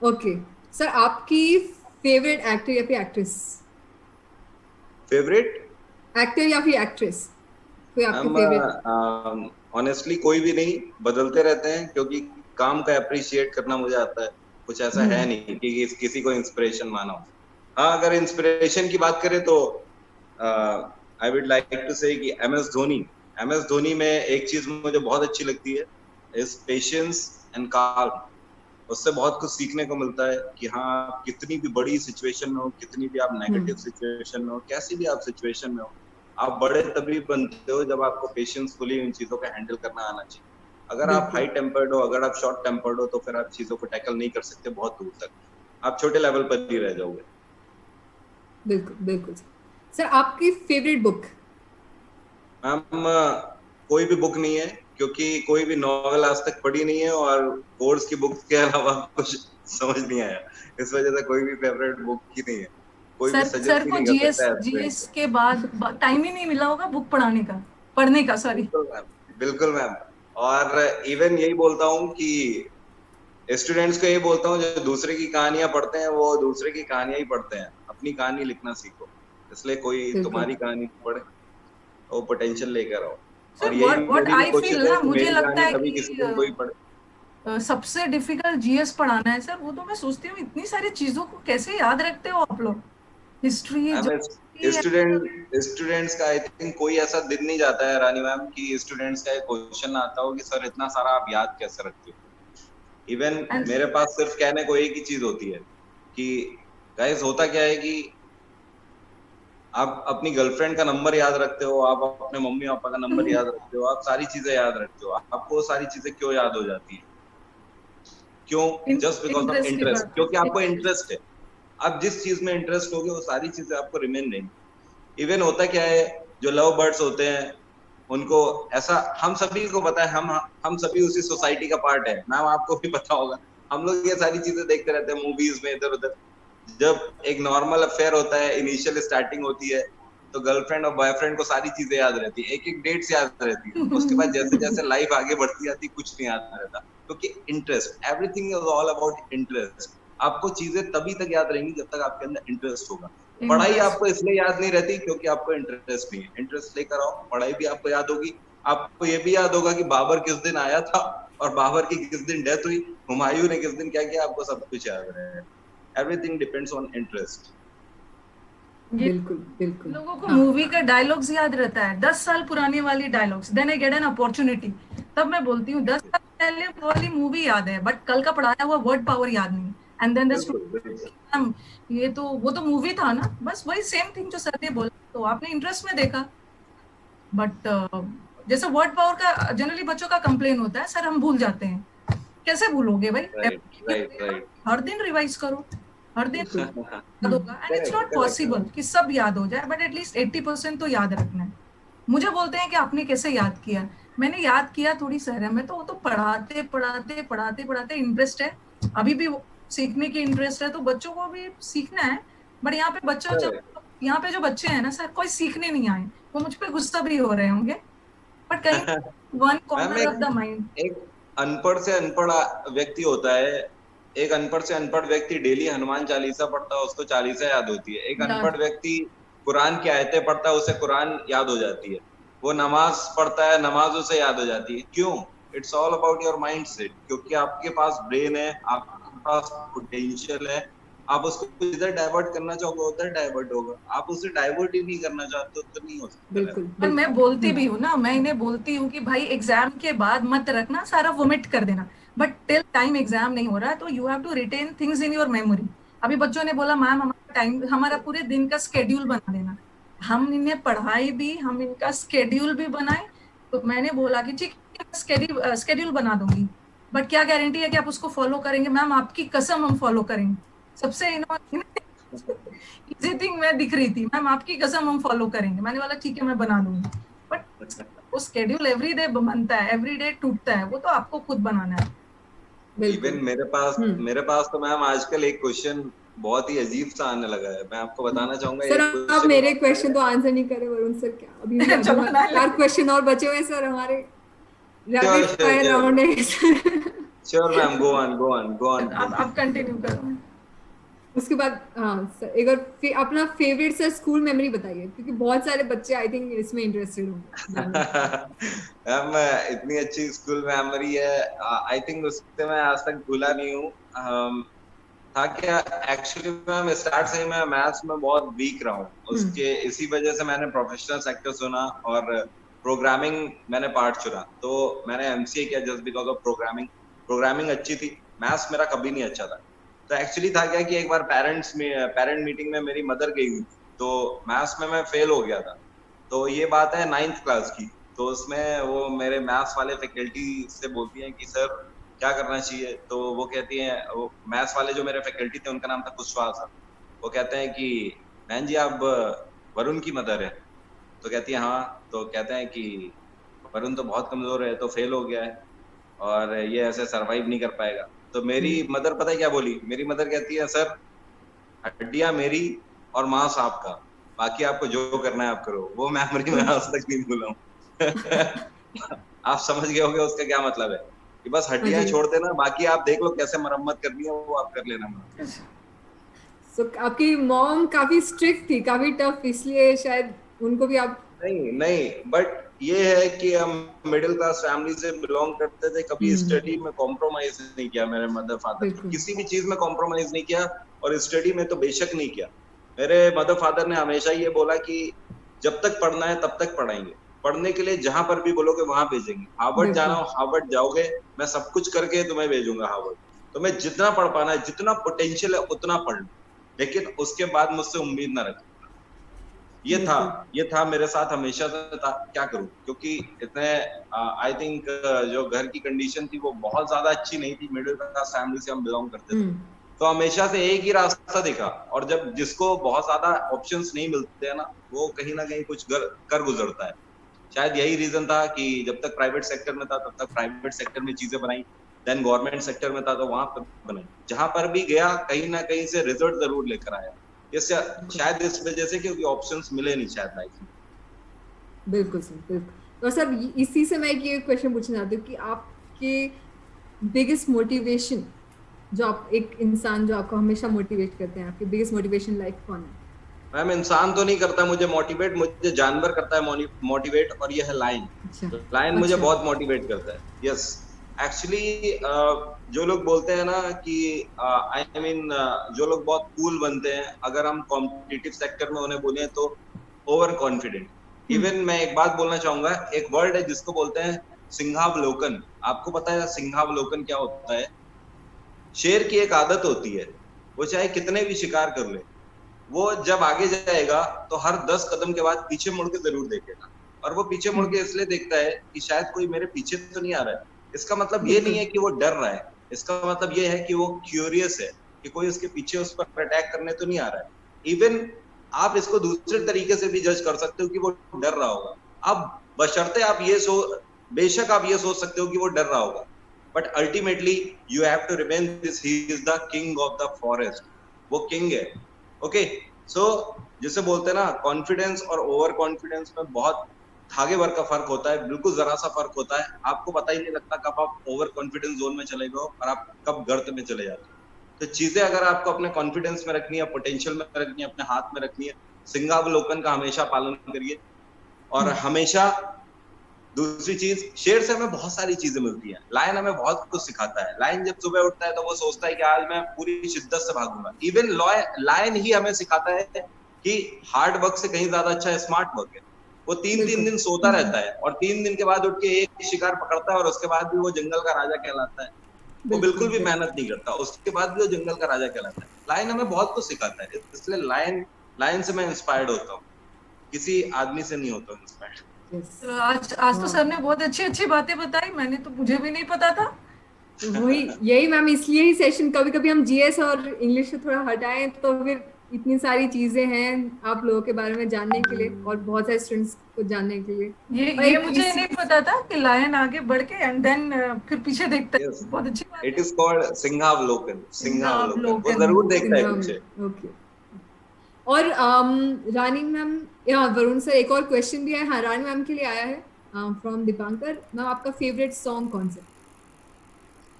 ओके सर, आपकी फेवरेट एक्टर या फिर एक्ट्रेस? फेवरेट? एक्टर या फिर एक्ट्रेस, कोई आपके फेवरेट? ऑनेस्टली कोई भी नहीं, बदलते रहते हैं, क्योंकि काम का अप्रिशिएट करना मुझे आता है। कुछ ऐसा है नहीं कि किसी को इंस्पिरेशन माना हो। हाँ, अगर इंस्पिरेशन की बात करें तो आई वुड लाइक टू से कि MS धोनी। MS धोनी में एक चीज मुझे बहुत अच्छी लगती है, इज पेशेंस एंड काम। उससे बहुत कुछ सीखने को मिलता है कि हाँ, आप कितनी भी बड़ी सिचुएशन में हो, कितनी भी आप नेगेटिव सिचुएशन में हो, कैसी भी आप सिचुएशन में हो, आप बड़े तभी बनते हो जब आपको पेशेंसफुली इन चीजों का हैंडल करना आना चाहिए। अगर आप बिल्कुल हाई टेम्पर्ड हो, अगर आप शॉर्ट टेम्पर्ड हो, तो फिर आप चीजों को टैकल नहीं कर सकते बहुत दूर तक। आप छोटे लेवल पर ही रह जाओगे। बिल्कुल बिल्कुल। सर आपकी फेवरेट बुक? मैम, कोई भी बुक नहीं है, क्योंकि कोई भी नॉवेल आज तक पढ़ी नहीं है, और कोर्स की बुक के अलावा कुछ समझ नहीं आया। इस वजह से कोई भी फेवरेट बुक ही नहीं है। कोई भी सर सजेस्ट ही को नहीं कर जीएस सकता एस्पिरेंट जीएस को। के बाद टाइम ही नहीं मिला होगा बुक पढ़ने का सॉरी। बिल्कुल मैम, बिल्कुल मैम। और इवन यही बोलता हूँ कि स्टूडेंट्स को यही बोलता हूँ, जो दूसरे की कहानियां पढ़ते हैं वो दूसरे की कहानियां ही पढ़ते हैं, अपनी कहानी लिखना सीखो। इसलिए कोई बिल्कुल तुम्हारी कहानी पढ़े, वो पोटेंशियल लेकर आओ। सर और यही व्हाट मेरी भी आई कोशिश फील है ना, कि मुझे मेरी लगता कहानी है कभी किसी दिन कोई पढ़े। सबसे डिफिकल्ट जीएस पढ़ाना है सर। वो तो मैं सोचती हूँ इतनी सारी चीजों को कैसे याद रखते हो आप लोग, हिस्ट्री मैम, ज्योग्राफी। स्टूडेंट्स का आई थिंक कोई ऐसा दिन नहीं जाता है रानी मैम कि स्टूडेंट्स का एक क्वेश्चन आता हो कि सर इतना सारा आप याद कैसे रखते हो। इवन एंड मेरे पास सिर्फ कहने को एक ही चीज होती है कि गाइस, होता क्या है कि आप अपनी गर्लफ्रेंड का नंबर याद रखते हो, आप अपने मम्मी पापा का नंबर याद रखते हो, आप सारी चीजें याद रखते हो, आपको वो सारी चीजें क्यों याद हो जाती है? क्यों? जस्ट बिकॉज ऑफ इंटरेस्ट की इंटरेस्ट, बात क्योंकि है। आपको इंटरेस्ट है। आप जिस चीज में इंटरेस्ट होगे वो सारी चीजें आपको रिमेन रहेंगी। इवन होता क्या है, जो लव बर्ड्स होते हैं उनको ऐसा, हम सभी को पता है, हम सभी उसी सोसाइटी का पार्ट है मैम, आपको भी पता होगा। हम लोग ये सारी चीजें देखते रहते हैं मूवीज में इधर उधर। जब एक नॉर्मल अफेयर होता है, इनिशियल स्टार्टिंग होती है, तो गर्लफ्रेंड और बॉयफ्रेंड को सारी चीजें याद रहती है, एक एक डेट्स याद रहती है। उसके बाद जैसे जैसे लाइफ आगे बढ़ती जाती, कुछ नहीं याद रहता, क्योंकि interest, everything is all about interest. आपको चीजें तभी तक याद रहेंगी जब तक आपके अंदर इंटरेस्ट होगा। पढ़ाई इंटरेस्ट आपको इसलिए याद नहीं रहती क्योंकि आपको इंटरेस्ट नहीं है। इंटरेस्ट लेकर आओ, पढ़ाई भी आपको याद होगी। आपको ये भी याद होगा कि बाबर किस दिन आया था, और बाबर की किस दिन डेथ हुई, हुमायूं ने किस दिन क्या किया, आपको सब कुछ याद रहेगा। Everything depends on interest. ये बिल्कुल बिल्कुल। लोगों को हाँ मूवी का डायलॉग्स याद रहता है, 10 साल पुरानी वाली dialogues, then I get an opportunity, तब मैं बोलती हूँ 10 साल पहले वाली मूवी याद है बट कल का पढ़ाया हुआ वर्ड पावर याद नहीं। एंड देन द बिल्कुल बिल्कुल। ये तो वो तो मूवी था ना, बस वही सेम थिंग जो सर ने बोला, तो आपने इंटरेस्ट में देखा। बट जैसे वर्ड पावर का जनरली बच्चों का कंप्लेन होता है, सर हम भूल जाते हैं। कैसे भूलोगे भाई, राइट राइट राइट। हर दिन रिवाइज करो, हर दिन बिल्कुल। याद होगा। And it's correct not correct. Possible कि सब याद हो जाए, बट एटलीस्ट 80% तो याद रखना है। मुझे बोलते हैं कि आपने कैसे याद किया, मैंने याद किया थोड़ी सहरा में, तो वो तो पढ़ाते पढ़ाते पढ़ाते पढ़ाते इंटरेस्ट है। अभी भी सीखने की इंटरेस्ट है, तो बच्चों को भी सीखना है। बट यहाँ पे बच्चों जब यहाँ पे जो बच्चे हैं ना सर, कोई सीखने नहीं आए, वो मुझ पे गुस्सा भी हो रहे होंगे, बट कहीं वन मैम, कॉर्नर ऑफ एक द माइंड। एक अनपढ़ से अनपढ़ व्यक्ति होता है। एक अनपढ़ से अनपढ़ व्यक्ति डेली हनुमान चालीसा पढ़ता है, उसको चालीसा याद होती है। एक याद अनपढ़ व्यक्ति कुरान की आयतें पढ़ता है, उसे कुरान याद हो जाती है। वो नमाज पढ़ता है, नमाज उसे याद हो जाती है। क्यों? It's all about your mind set, क्योंकि आपके पास ब्रेन है, आपके पास पोटेंशियल है, आप उसको इधर डाइवर्ट करना चाहोगे उधर डाइवर्ट होगा, आप उसे डाइवर्ट ही नहीं करना चाहते तो नहीं हो सकता। बिल्कुल पर मैं बोलती भी हूँ ना, मैं इन्हें बोलती हूँ कि भाई एग्जाम के बाद मत रखना, सारा वोमिट कर देना, बट टिल टाइम एग्जाम नहीं हो रहा तो you have to retain things in your memory. अभी बच्चों ने बोला मैम हमारा टाइम, हमारा पूरे दिन का स्केड्यूल बना देना। हम इन्हें पढ़ाई भी, हम इनका स्केड्यूल भी बनाए। तो मैंने बोला कि ठीक है स्केड्यूल बना दूंगी, बट क्या गारंटी है कि आप उसको फॉलो करेंगे? मैम आपकी कसम हम फॉलो करेंगे। सबसे इजी थिंग मैं दिख रही थी, मैम आपकी कसम हम फॉलो करेंगे। मैंने बोला ठीक है मैं बना दूंगी, बट वो स्केड्यूल एवरी डे बनता है, एवरी डे टूटता है, वो तो आपको खुद बनाना है। इवन मेरे पास तो मैम आजकल एक क्वेश्चन बहुत ही अजीब सा आने लगा है, मैं आपको बताना चाहूंगा। सर एक आप मेरे क्वेश्चन तो आंसर नहीं करे वरुण सर, क्या अभी भी चलो, ना ले। 4 क्वेश्चन और बचे हुए हैं सर, हमारे रैपिड फायर राउंड है sir. Sure ma'am, go on. आप कंटिन्यू करो। उसके बाद हाँ सर, एक बार अपना फेवरेट सर स्कूल मेमोरी बताइए, क्योंकि बहुत सारे बच्चे आई थिंक इसमें इंटरेस्टेड होंगे। मैम इतनी अच्छी स्कूल मेमोरी है, आई थिंक उससे मैं आज तक भूला नहीं हूँ। था क्या, एक्चुअली मैम स्टार्ट से ही मैं मैथ्स में बहुत वीक रहा हूँ, उसके इसी वजह से मैंने प्रोफेशनल सेक्टर चुना और प्रोग्रामिंग मैंने पार्ट चुना। तो मैंने एमसीए किया जस्ट बिकॉज ऑफ प्रोग्रामिंग अच्छी थी, मैथ्स मेरा कभी नहीं अच्छा था। तो एक्चुअली था क्या कि एक बार पेरेंट मीटिंग में मेरी मदर गई हुई, तो मैथ्स में मैं फेल हो गया था। तो ये बात है 9th क्लास की। तो उसमें वो मेरे मैथ्स वाले फैकल्टी से बोलती हैं कि सर क्या करना चाहिए। तो वो कहती हैं, वो मैथ्स वाले जो मेरे फैकल्टी थे उनका नाम था कुशवाहा सर, वो कहते हैं कि बहन जी आप वरुण की मदर है। तो कहती है हाँ। तो कहते हैं कि वरुण तो बहुत कमजोर है, तो फेल हो गया है और ये ऐसे सरवाइव नहीं कर पाएगा। तो मेरी मदर पता है क्या बोली? मेरी मदर कहती है सर हड्डियां मेरी और मांस आपका, बाकी आपको जो करना है आप करो। वो मेमोरी मैं आज तक नहीं भूला हूँ। आप समझ गए होंगे उसका क्या मतलब है, कि बस हड्डियां छोड़ देना, बाकी आप देख लो कैसे मरम्मत करनी है वो आप कर लेना। So, आपकी मॉम काफी स्ट्रिक्ट थी, काफी टफ, इसलिए शायद उनको भी आप नहीं, बट ये है कि हम मिडिल क्लास फैमिली से बिलोंग करते थे, कभी स्टडी में कॉम्प्रोमाइज नहीं किया मेरे मदर फादर, किसी भी चीज में कॉम्प्रोमाइज नहीं किया, और स्टडी में तो बेशक नहीं किया। मेरे मदर फादर ने हमेशा ये बोला कि जब तक पढ़ना है तब तक पढ़ाएंगे, पढ़ने के लिए जहां पर भी बोलोगे वहां भेजेंगे, हार्वर्ड जाना हो हार्वर्ड जाओगे, मैं सब कुछ करके तुम्हें भेजूंगा हार्वर्ड। तो मैं जितना पढ़ पाना है, जितना पोटेंशियल है उतना पढ़ लूं, लेकिन उसके बाद मुझसे उम्मीद ना रखें। ये था मेरे साथ हमेशा से था। क्या करूं, क्योंकि इतने आई थिंक जो घर की कंडीशन थी वो बहुत ज्यादा अच्छी नहीं थी, मिडिल क्लास फैमिली से हम बिलोंग करते थे। तो हमेशा से एक ही रास्ता देखा, और जब जिसको बहुत ज्यादा ऑप्शंस नहीं मिलते हैं ना, वो कहीं ना कहीं कुछ कर गुजरता है। शायद यही रीजन था कि जब तक प्राइवेट सेक्टर में था तब तक प्राइवेट सेक्टर में चीजें बनाई, देन गवर्नमेंट सेक्टर में था तो वहां पर बनाई, जहां पर भी गया कहीं ना कहीं से रिजल्ट जरूर लेकर आया। इससे शायद इस वजह से, क्योंकि ऑप्शंस मिले नहीं शायद लाइफ में। बिल्कुल सर, बिल्कुल। तो सर इसी से मैं ये क्वेश्चन पूछना चाहती हूँ कि आपके बिगेस्ट मोटिवेशन, जो आप एक इंसान जो आपको हमेशा मोटिवेट करते हैं, आपकी बिगेस्ट मोटिवेशन लाइफ कौन है? मैम इंसान तो नहीं करता मुझे मोटिवेट, मुझे जानवर करता है मोटिवेट, और ये है लायन। लायन मुझे बहुत मोटिवेट करता है। यस, एक्चुअली जो लोग बोलते हैं ना कि आई मीन जो लोग बहुत कूल बनते हैं, अगर हम कॉम्पिटिटिव सेक्टर में उन्हें बोले तो ओवर कॉन्फिडेंट। इवन मैं एक बात बोलना चाहूंगा, एक वर्ड है जिसको बोलते हैं सिंहावलोकन। आपको पता है सिंहावलोकन क्या होता है? शेर की एक आदत होती है, वो चाहे कितने भी शिकार कर ले, वो जब आगे जाएगा तो हर 10 कदम के बाद पीछे मुड़ के जरूर देखेगा। और वो पीछे मुड़ के इसलिए देखता है कि शायद कोई मेरे पीछे तो नहीं आ रहा है। इसका मतलब ये नहीं है कि वो डर रहा है, इसका मतलब ये है कि वो क्यूरियस है कि कोई उसके पीछे उस पर अटैक करने तो नहीं आ रहा है। इवन आप इसको दूसरे तरीके से भी जज कर सकते हो कि वो डर रहा होगा। अब बशर्ते आप बेशक आप ये सोच सकते हो कि वो डर रहा होगा, but ultimately you have to remain this, he is the king of the forest. वो किंग है। ओके, सो जिसे बोलते हैं ना कॉन्फिडेंस और ओवर कॉन्फिडेंस में बहुत धागे भर का फर्क होता है, बिल्कुल जरा सा फर्क होता है। आपको पता ही नहीं लगता कब आप ओवर कॉन्फिडेंस जोन में चले गए और आप कब गर्त में चले जाते हो। तो चीजें अगर आपको अपने कॉन्फिडेंस में रखनी है, पोटेंशियल में रखनी है, अपने हाथ में रखनी है, सिंहावलोकन का हमेशा पालन करिए। और हमेशा दूसरी चीज, शेर से हमें बहुत सारी चीजें मिलती हैं। लायन हमें बहुत कुछ सिखाता है। लायन जब सुबह उठता है तो वो सोचता है कि आज मैं पूरी शिद्दत से भागूंगा। इवन लायन ही हमें सिखाता है कि हार्ड वर्क से कहीं ज्यादा अच्छा स्मार्ट वर्क है। वो तीन बिल्कुल। दिन सोता रहता है और 3 दिन के बाद उठ के एक शिकार पकड़ता है और उसके बाद भी वो जंगल का राजा कहलाता है। वो बिल्कुल भी मेहनत नहीं करता, उसके बाद भी वो जंगल का राजा कहलाता है। लायन हमें बहुत कुछ सिखाता है, इसलिए लायन से मैं इंस्पायर्ड होता हूँ, किसी आदमी से नहीं होता इंस्पायर्ड। Yes. तो आज तो सर ने बहुत अच्छी बातें बताई, मैंने तो मुझे भी नहीं पता था। तो वही यही मैम, इसलिए ही सेशन कभी कभी हम जीएस और इंग्लिश से थोड़ा हटाएं तो फिर इतनी सारी चीजें हैं आप लोगों के बारे में जानने के लिए और बहुत सारे स्टूडेंट्स को जानने के लिए। और ये एक मुझे नहीं पता था कि लायन आगे बढ़ के एंड देन फिर पीछे देखता है। Yes. बहुत अच्छी बात इट इज कॉल्ड सिंहावलोकन। वो सिंहावलोकन। जरूर देखता है पीछे। ओके। और रानी मैम या वरुण सर, एक और क्वेश्चन भी है, हाँ रानी मैम के लिए आया है फ्रॉम दीपांकर। मैम आपका फेवरेट सॉन्ग कौन सा?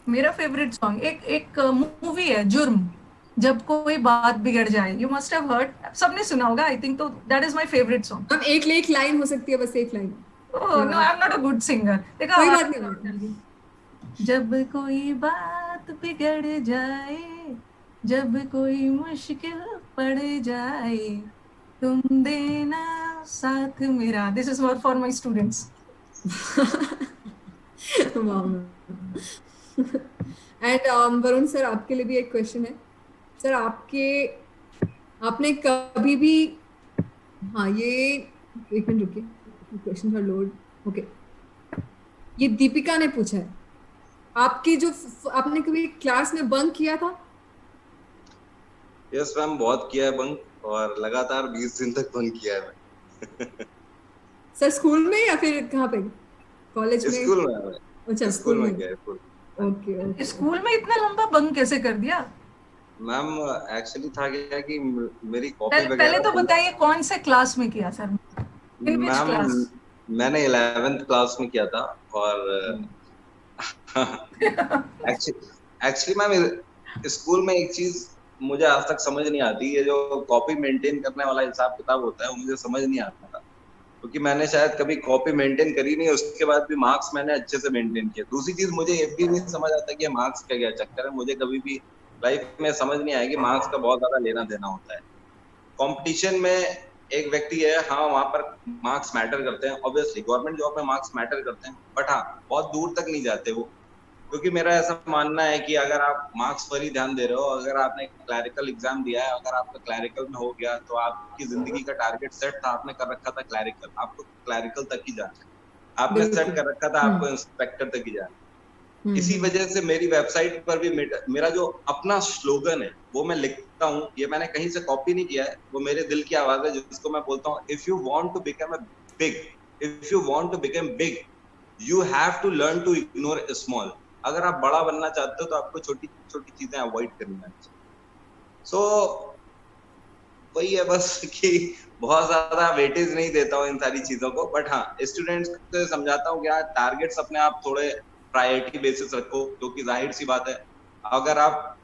मेरा फेवरेट सॉन्ग एक मूवी है जुर्म, जब कोई बात बिगड़ जाए। यू मस्ट हैव हर्ड, सबने सुना होगा आई थिंक। तो that is my favourite song. हम एक लाइन हो सकती है, बस एक line. Oh no, I am not a good singer. देखा, कोई बात नहीं। जब कोई बात बिगड़ जाए, जब कोई मुश्किल पड़ जाए, तुम देना साथ मेरा। This is for my students. And Varun sir, आपके लिए भी एक क्वेश्चन है। सर आपने कभी भी, हाँ ये एक मिनट रुकिए, क्वेश्चन का लोड। ओके, ये दीपिका ने पूछा है, आपने कभी क्लास में बंक किया था? यस मैम, बहुत किया है बंक, और लगातार 20 दिन तक बंक किया है मैं। सर स्कूल में या फिर कहाँ पे, कॉलेज में? स्कूल में। अच्छा, स्कूल में किया है। ओके। स्कूल में इतना लंबा बंक कैसे कर दिया? मैम एक्चुअली था क्या कि मेरी कॉपी पहले वगैरह तो बताइए कौन से क्लास में किया सर? इन विच मैम क्लास? मैंने 11th क्लास में किया था। और एक्चुअली मैम स्कूल में एक चीज मुझे आज तक समझ नहीं आती, ये जो कॉपी मेंटेन करने वाला हिसाब किताब होता है वो मुझे समझ नहीं आता था, क्योंकि मैंने शायद कभी कॉपी मेंटेन करी नहीं, उसके बाद भी मार्क्स मैंने अच्छे से मेंटेन किया। दूसरी चीज मुझे ये भी नहीं समझ आता कि मार्क्स का क्या चक्कर है। मुझे कभी भी लाइफ में समझ नहीं आया कि मार्क्स का बहुत ज्यादा लेना देना होता है। कंपटीशन में एक व्यक्ति है, हाँ वहां पर मार्क्स मैटर करते हैं, ऑब्वियसली गवर्नमेंट जॉब में मार्क्स मैटर करते हैं, बट हाँ बहुत दूर तक नहीं जाते वो। क्योंकि मेरा ऐसा मानना है कि अगर आप मार्क्स पर ही ध्यान दे रहे हो, अगर आपने क्लैरिकल एग्जाम दिया है, अगर आपका क्लैरिकल में हो गया तो आपकी जिंदगी का टारगेट सेट था, आपने कर रखा था क्लैरिकल, आपको क्लैरिकल तक ही जाना है। आपने सेट कर रखा था आपको इंस्पेक्टर तक ही जाना है। इसी वजह से मेरी वेबसाइट पर भी मेरा जो अपना स्लोगन है वो मैं लिखता हूँ, ये मैंने कहीं से कॉपी नहीं किया है, वो मेरे दिल की आवाज है जिसको मैं बोलता हूँ, if you want to become big, you have to learn to ignore small. अगर आप बड़ा बनना चाहते हो तो आपको छोटी छोटी चीजें अवॉइड करनी चाहिए। सो वही है बस कि बहुत ज्यादा वेटेज नहीं देता हूँ इन सारी चीजों को, बट हाँ स्टूडेंट्स को समझाता हूँ कि टारगेट्स अपने आप थोड़े प्रायोरिटी बेसिस रखो, क्योंकि जाहिर सी बात है अगर आप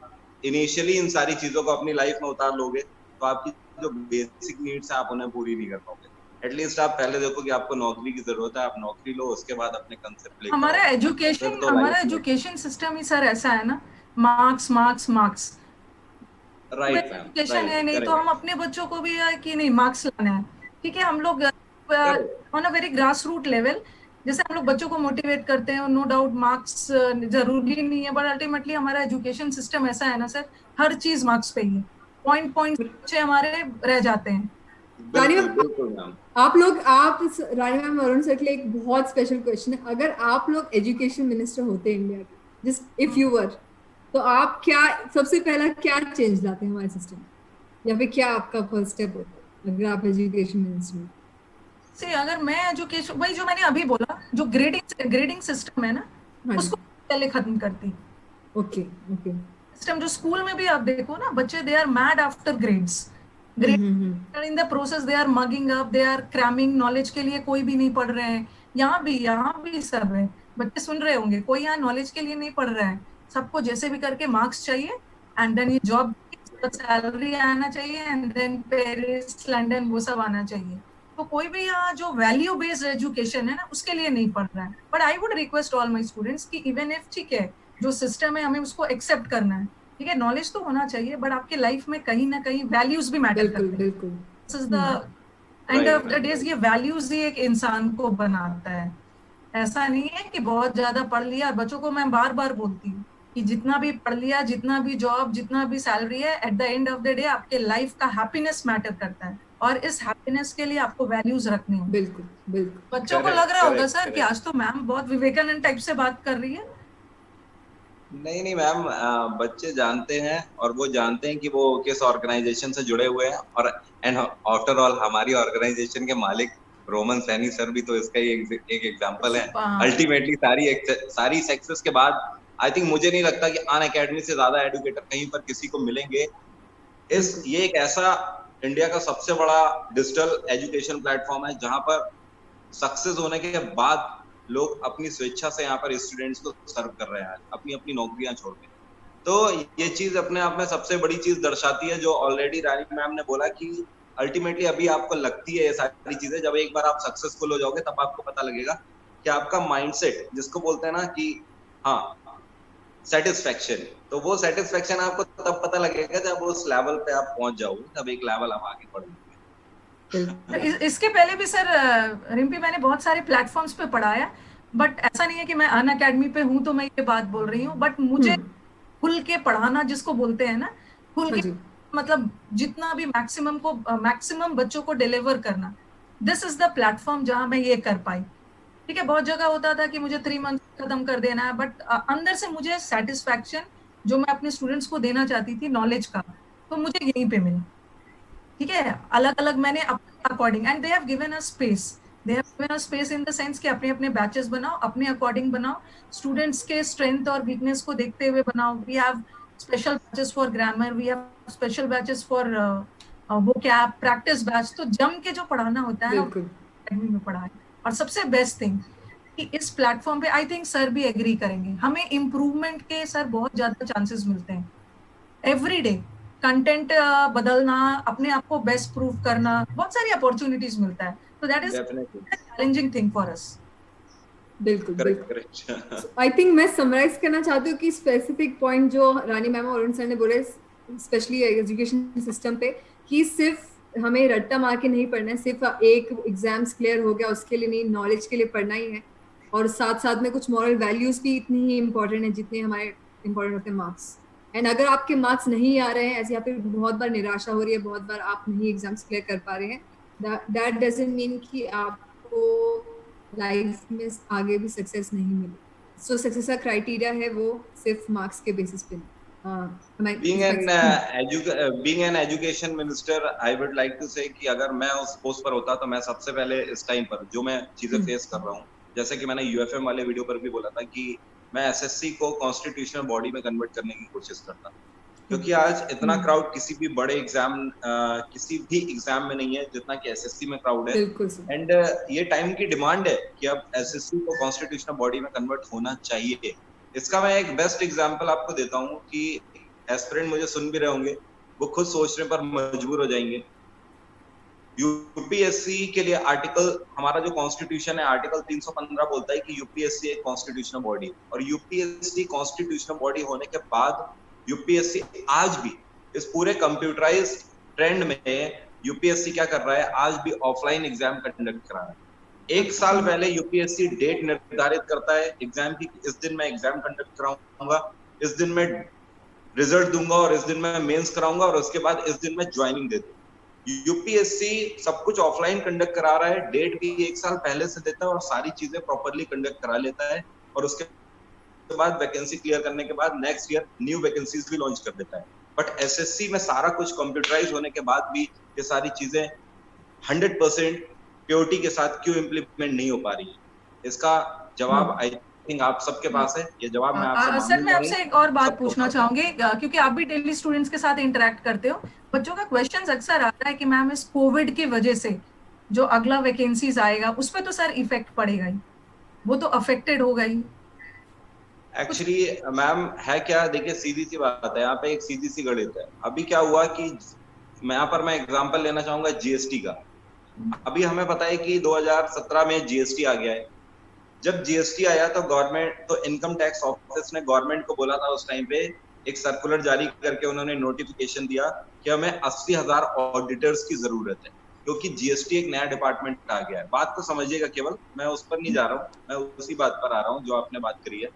इनिशियली इन सारी चीजों को अपनी लाइफ में उतार लोगे तो आपकी जो बेसिक नीड्स है आप उन्हें पूरी नहीं कर पाओगे। एटलीस्ट आप पहले देखो कि आपको नौकरी की जरूरत है, आप नौकरी लो, उसके बाद अपने कंसेप्ट लेकर हमारा एजुकेशन सिस्टम ही सर ऐसा है ना, marks marks marks. Right education है नहीं तो हम अपने बच्चों को भी है कि नहीं मार्क्स लाना है। ठीक है, हम लोग on a very grass root level जैसे हम लोग बच्चों को मोटिवेट करते हैं, नो डाउट मार्क्स जरूरी नहीं है, बट अल्टीमेटली हमारा एजुकेशन सिस्टम ऐसा है ना सर, हर चीज मार्क्स पे ही है। पॉइंट बच्चे हमारे रह जाते हैं। रानी मैम, रानी मैम वरुण सर के लिए एक बहुत स्पेशल क्वेश्चन है। अगर आप लोग एजुकेशन मिनिस्टर होते इंडिया के, जस्ट इफ यू वर, तो आप क्या सबसे पहला क्या चेंज लाते हैं हमारे सिस्टम में, या फिर क्या आपका फर्स्ट स्टेप होता है अगर आप एजुकेशन मिनिस्टर? से अगर मैं एजुकेशन, वही जो मैंने अभी बोला, जो ग्रेडिंग सिस्टम है ना, उसको पहले खत्म करती। ओके सिस्टम जो स्कूल में भी आप देखो ना, बच्चे they are mad after grades. In the process they are mugging up, they are cramming, knowledge के लिए कोई भी नहीं पढ़ रहे हैं। यहाँ भी सब है, बच्चे सुन रहे होंगे, कोई यहाँ नॉलेज के लिए नहीं पढ़ रहा है, सबको जैसे भी करके मार्क्स चाहिए, एंड देन ये जॉब सैलरी आना चाहिए, एंड देन पेरिस लंदन वो सब आना चाहिए। तो कोई भी यहाँ जो वैल्यू बेस्ड एजुकेशन है ना उसके लिए नहीं पढ़ रहा है। But I would request all my students कि इवन इफ ठीक है जो सिस्टम है हमें उसको एक्सेप्ट करना है, ठीक है, नॉलेज तो होना चाहिए, बट आपके लाइफ में कहीं ना कहीं वैल्यूज भी मैटर बिल्कुल करते हैं। बिल्कुल। This is the end of the days, ये वैल्यूज ही एक इंसान को बनाता है। ऐसा नहीं है कि बहुत ज्यादा पढ़ लिया। बच्चों को मैं बार बार बोलती हूँ कि जितना भी पढ़ लिया, जितना भी जॉब, जितना भी सैलरी है, at the end of the day आपके लाइफ का हैप्पीनेस मैटर करता है, और इस हैप्पीनेस के लिए आपको वैल्यूज रखनी होंगी। बिल्कुल बिल्कुल। बच्चों को लग रहा होगा सर कि आज तो मैम बहुत विवेकानंद टाइप से बात कर रही है। नहीं मैम, बच्चे जानते हैं और वो जानते हैं कि वो किस ऑर्गेनाइजेशन से जुड़े हुए हैं, और एंड आफ्टर ऑल हमारी ऑर्गेनाइजेशन के मालिक रोमन सैनी सर भी तो इसका ही एक एग्जांपल है। अल्टीमेटली सारी सक्सेस के बाद आई थिंक मुझे नहीं लगता कि अन अकेडमी से ज्यादा एडुकेटर कहीं पर किसी को मिलेंगे। ये एक ऐसा इंडिया का सबसे बड़ा डिजिटल एजुकेशन प्लेटफॉर्म है जहां पर सक्सेस होने के बाद लोग अपनी स्वेच्छा से यहाँ पर स्टूडेंट्स को सर्व कर रहे हैं, अपनी अपनी नौकरियां छोड़ के। तो ये चीज अपने आप में सबसे बड़ी चीज दर्शाती है, जो ऑलरेडी रानी मैम ने बोला कि अल्टीमेटली अभी आपको लगती है ये सारी चीजें, जब एक बार आप सक्सेसफुल हो जाओगे तब आपको पता लगेगा कि आपका माइंडसेट, जिसको बोलते हैं ना कि हाँ सेटिस्फेक्शन, तो वो सेटिस्फेक्शन आपको तब पता लगेगा जब उस लेवल पे आप पहुंच जाओगे, तब एक लेवल आप आगे बढ़ोगे। इसके पहले भी सर रिम्पी मैंने बहुत सारे प्लेटफॉर्म्स पे पढ़ाया, बट ऐसा नहीं है कि मैं अन अकेडमी पे हूँ तो मैं ये बात बोल रही हूँ। बट मुझे खुल के पढ़ाना जिसको बोलते हैं ना, खुल के मतलब जितना भी मैक्सिमम बच्चों को डिलीवर करना, दिस इज द प्लेटफॉर्म जहां मैं ये कर पाई। ठीक है, बहुत जगह होता था कि मुझे 3 मंथ खत्म कर देना है, बट अंदर से मुझे सेटिस्फैक्शन जो मैं अपने स्टूडेंट्स को देना चाहती थी नॉलेज का, तो मुझे यहीं पे मिला। ठीक है, अलग अलग मैंने अपने according, and they have given us space in the sense कि अपने अपने बैचेस बनाओ, अपने अकॉर्डिंग बनाओ, स्टूडेंट्स के स्ट्रेंथ और वीकनेस को देखते हुए बनाओ। We have special batches for grammar, we have special batches for vocab, practice batch. तो जम के जो पढ़ाना होता है ना, अकेडमी में पढ़ाए। और सबसे बेस्ट थिंग कि इस प्लेटफॉर्म पे आई थिंक सर भी एग्री करेंगे, हमें इम्प्रूवमेंट के सर बहुत ज्यादा चांसेस मिलते हैं एवरी डे। कंटेंट बदलना, अपने आप को बेस्ट प्रूव करना, बहुत सारी अपॉर्चुनिटीज मिलता है। तो that is challenging thing for us. बिल्कुल बिल्कुल। आई थिंक मैं समराइज करना चाहती हूँ कि स्पेसिफिक पॉइंट जो रानी मैम और अरुण सर ने बोले स्पेशली एजुकेशन सिस्टम पे, कि सिर्फ हमें रट्टा मार के नहीं पढ़ना है, सिर्फ एक एग्जाम्स क्लियर हो गया उसके लिए नहीं, नॉलेज के लिए पढ़ना ही है। और साथ साथ में कुछ मॉरल वैल्यूज भी इतनी ही इम्पोर्टेंट है जितने हमारे इम्पोर्टेंट होते हैं मार्क्स। एंड अगर आपके मार्क्स नहीं आ रहे हैं, ऐसे यहाँ पे बहुत बार निराशा हो रही है, बहुत बार आप नहीं एग्जाम्स क्लियर कर पा रहे हैं, दैट डजंट मीन कि आपको लाइफ में आगे भी सक्सेस नहीं मिले। सो सक्सेस का क्राइटेरिया है वो सिर्फ मार्क्स के बेसिस पे। being an education minister, I would like to say कि अगर मैं उस पोस्ट पर होता तो मैं सबसे पहले इस टाइम पर जो मैं चीजें फेस कर रहा हूँ, जैसे कि मैंने यूएफएम वाले वीडियो पर भी बोला था कि मैं एसएससी को कॉन्स्टिट्यूशनल बॉडी में कन्वर्ट करने की कोशिश करता, क्योंकि आज इतना क्राउड किसी भी बड़े एग्जाम किसी भी एग्जाम में नहीं है जितना कि एसएससी में क्राउड है। एंड ये टाइम की डिमांड है कि अब एसएससी को कॉन्स्टिट्यूशनल बॉडी में कन्वर्ट होना चाहिए। इसका मैं एक बेस्ट एग्जांपल आपको देता हूँ कि एस्पिरेंट मुझे सुन भी रहे होंगे, वो खुद सोचने पर मजबूर हो जाएंगे। यूपीएससी के लिए आर्टिकल, हमारा जो कॉन्स्टिट्यूशन है आर्टिकल 315 बोलता है कि यूपीएससी एक कॉन्स्टिट्यूशनल बॉडी, और यूपीएससी कॉन्स्टिट्यूशनल बॉडी होने के बाद यूपीएससी आज भी इस पूरे कंप्यूटराइज ट्रेंड में यूपीएससी क्या कर रहा है, आज भी ऑफलाइन एग्जाम कंडक्ट करा रहा है। 1 साल पहले यूपीएससी डेट निर्धारित करता है एग्जाम की, इस दिन मैं एग्जाम कंडक्ट कराऊंगा, इस दिन मैं रिजल्ट दूंगा, और इस दिन मैं मेंस कराऊंगा, और उसके बाद इस दिन मैं ज्वाइनिंग दे दूंगा। यूपीएससी सब कुछ ऑफलाइन कंडक्ट करा रहा है, डेट भी 1 साल पहले से देता है और सारी चीजें प्रॉपर्ली कंडक्ट करा लेता है, और उसके बाद वैकेंसी क्लियर करने के बाद नेक्स्ट ईयर न्यू वैकेंसीज भी लॉन्च कर देता है। बट एसएससी में सारा कुछ कंप्यूटराइज होने के बाद भी ये सारी चीजें 100% प्योरिटी के साथ क्यों इम्प्लीमेंट नहीं हो पा रही है, इसका जवाब आई थिंक आप सबके पास है। ये जवाब मैं आपसे सर मैं आपसे एक और बात पूछना चाहूंगी, क्योंकि आप भी डेली स्टूडेंट्स के साथ इंटरेक्ट करते हो। बच्चों का क्वेश्चन अक्सर आता है कि मैम इस कोविड की वजह से जो अगला वैकेंसीज आएगा उस पर तो सर इफेक्ट पड़ेगा ही, वो तो अफेक्टेड होगा ही। एक्चुअली मैम है क्या, देखिए सीधी सी बात है, यहाँ पे एक सीधी सी गणित है। अभी क्या हुआ कि मैं यहाँ पर मैं एग्जांपल लेना चाहूंगा जीएसटी का। अभी हमें पता है कि 2017 में जीएसटी आ गया है। जब जीएसटी आया तो इनकम टैक्स ऑफिस ने गवर्नमेंट को बोला था उस टाइम पे, एक सर्कुलर जारी करके उन्होंने नोटिफिकेशन दिया कि हमें 80,000 ऑडिटर्स की जरूरत है, क्योंकि जीएसटी एक नया डिपार्टमेंट आ गया है। बात को समझिएगा, केवल मैं उस पर नहीं जा रहा हूँ, मैं उसी बात पर आ रहा हूँ जो आपने बात करी है।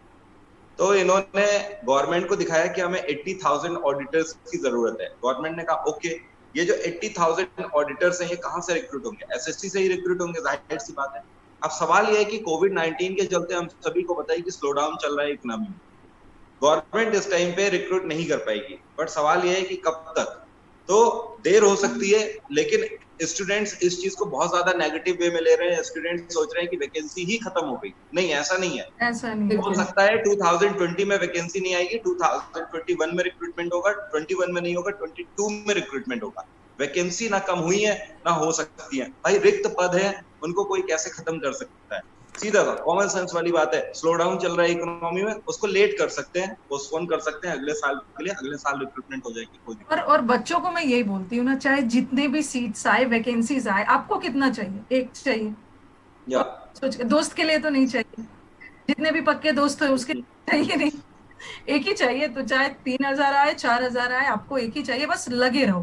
तो इन्होंने गवर्नमेंट को दिखाया कि हमें 80,000 ऑडिटर्स की जरूरत है। गवर्नमेंट ने कहा ओके, ये जो 80,000 ऑडिटर्स हैं ये कहाँ से रिक्रूट होंगे? एसएससी से ही रिक्रूट होंगे, जाहिर सी बात है। अब सवाल ये है कि कोविड-19 के चलते हम सभी को पता है कि स्लो डाउन चल रहा है इकोनॉमी में। गवर्नमेंट इस टाइम पे रिक्रूट नहीं कर पाएगी, बट सवाल ये है कि कब तक। तो देर हो सकती है, लेकिन स्टूडेंट्स इस चीज को बहुत ज्यादा नेगेटिव वे में ले रहे हैं। स्टूडेंट सोच रहे हैं कि वैकेंसी ही खत्म हो गई। नहीं, ऐसा नहीं है। ऐसा नहीं हो सकता है 2020 में वैकेंसी नहीं आएगी, 2021 में रिक्रूटमेंट होगा, 21 में नहीं होगा, 22 में रिक्रूटमेंट होगा। वैकेंसी ना कम हुई है ना हो सकती है। भाई रिक्त पद है, उनको कोई कैसे खत्म कर सकता है? सीधा सा कॉमन सेंस वाली बात है। स्लो डाउन चल रहा है इकोनॉमी में, उसको लेट कर सकते हैं, पोस्टपोन कर सकते हैं अगले साल के लिए। अगले साल रिक्रूटमेंट हो जाएगी, कोई दिक्कत और बच्चों को मैं यही बोलती हूँ ना, चाहे जितने भी सीट्स आए, वैकेंसीज आए, आपको कितना चाहिए? एक चाहिए? या सोच, दोस्त के लिए तो नहीं चाहिए, जितने भी पक्के दोस्त हैं उसके चाहिए नहीं, एक ही चाहिए। तो चाहे 3,000 आए, 4,000 आए, आपको एक ही चाहिए, बस लगे रहो।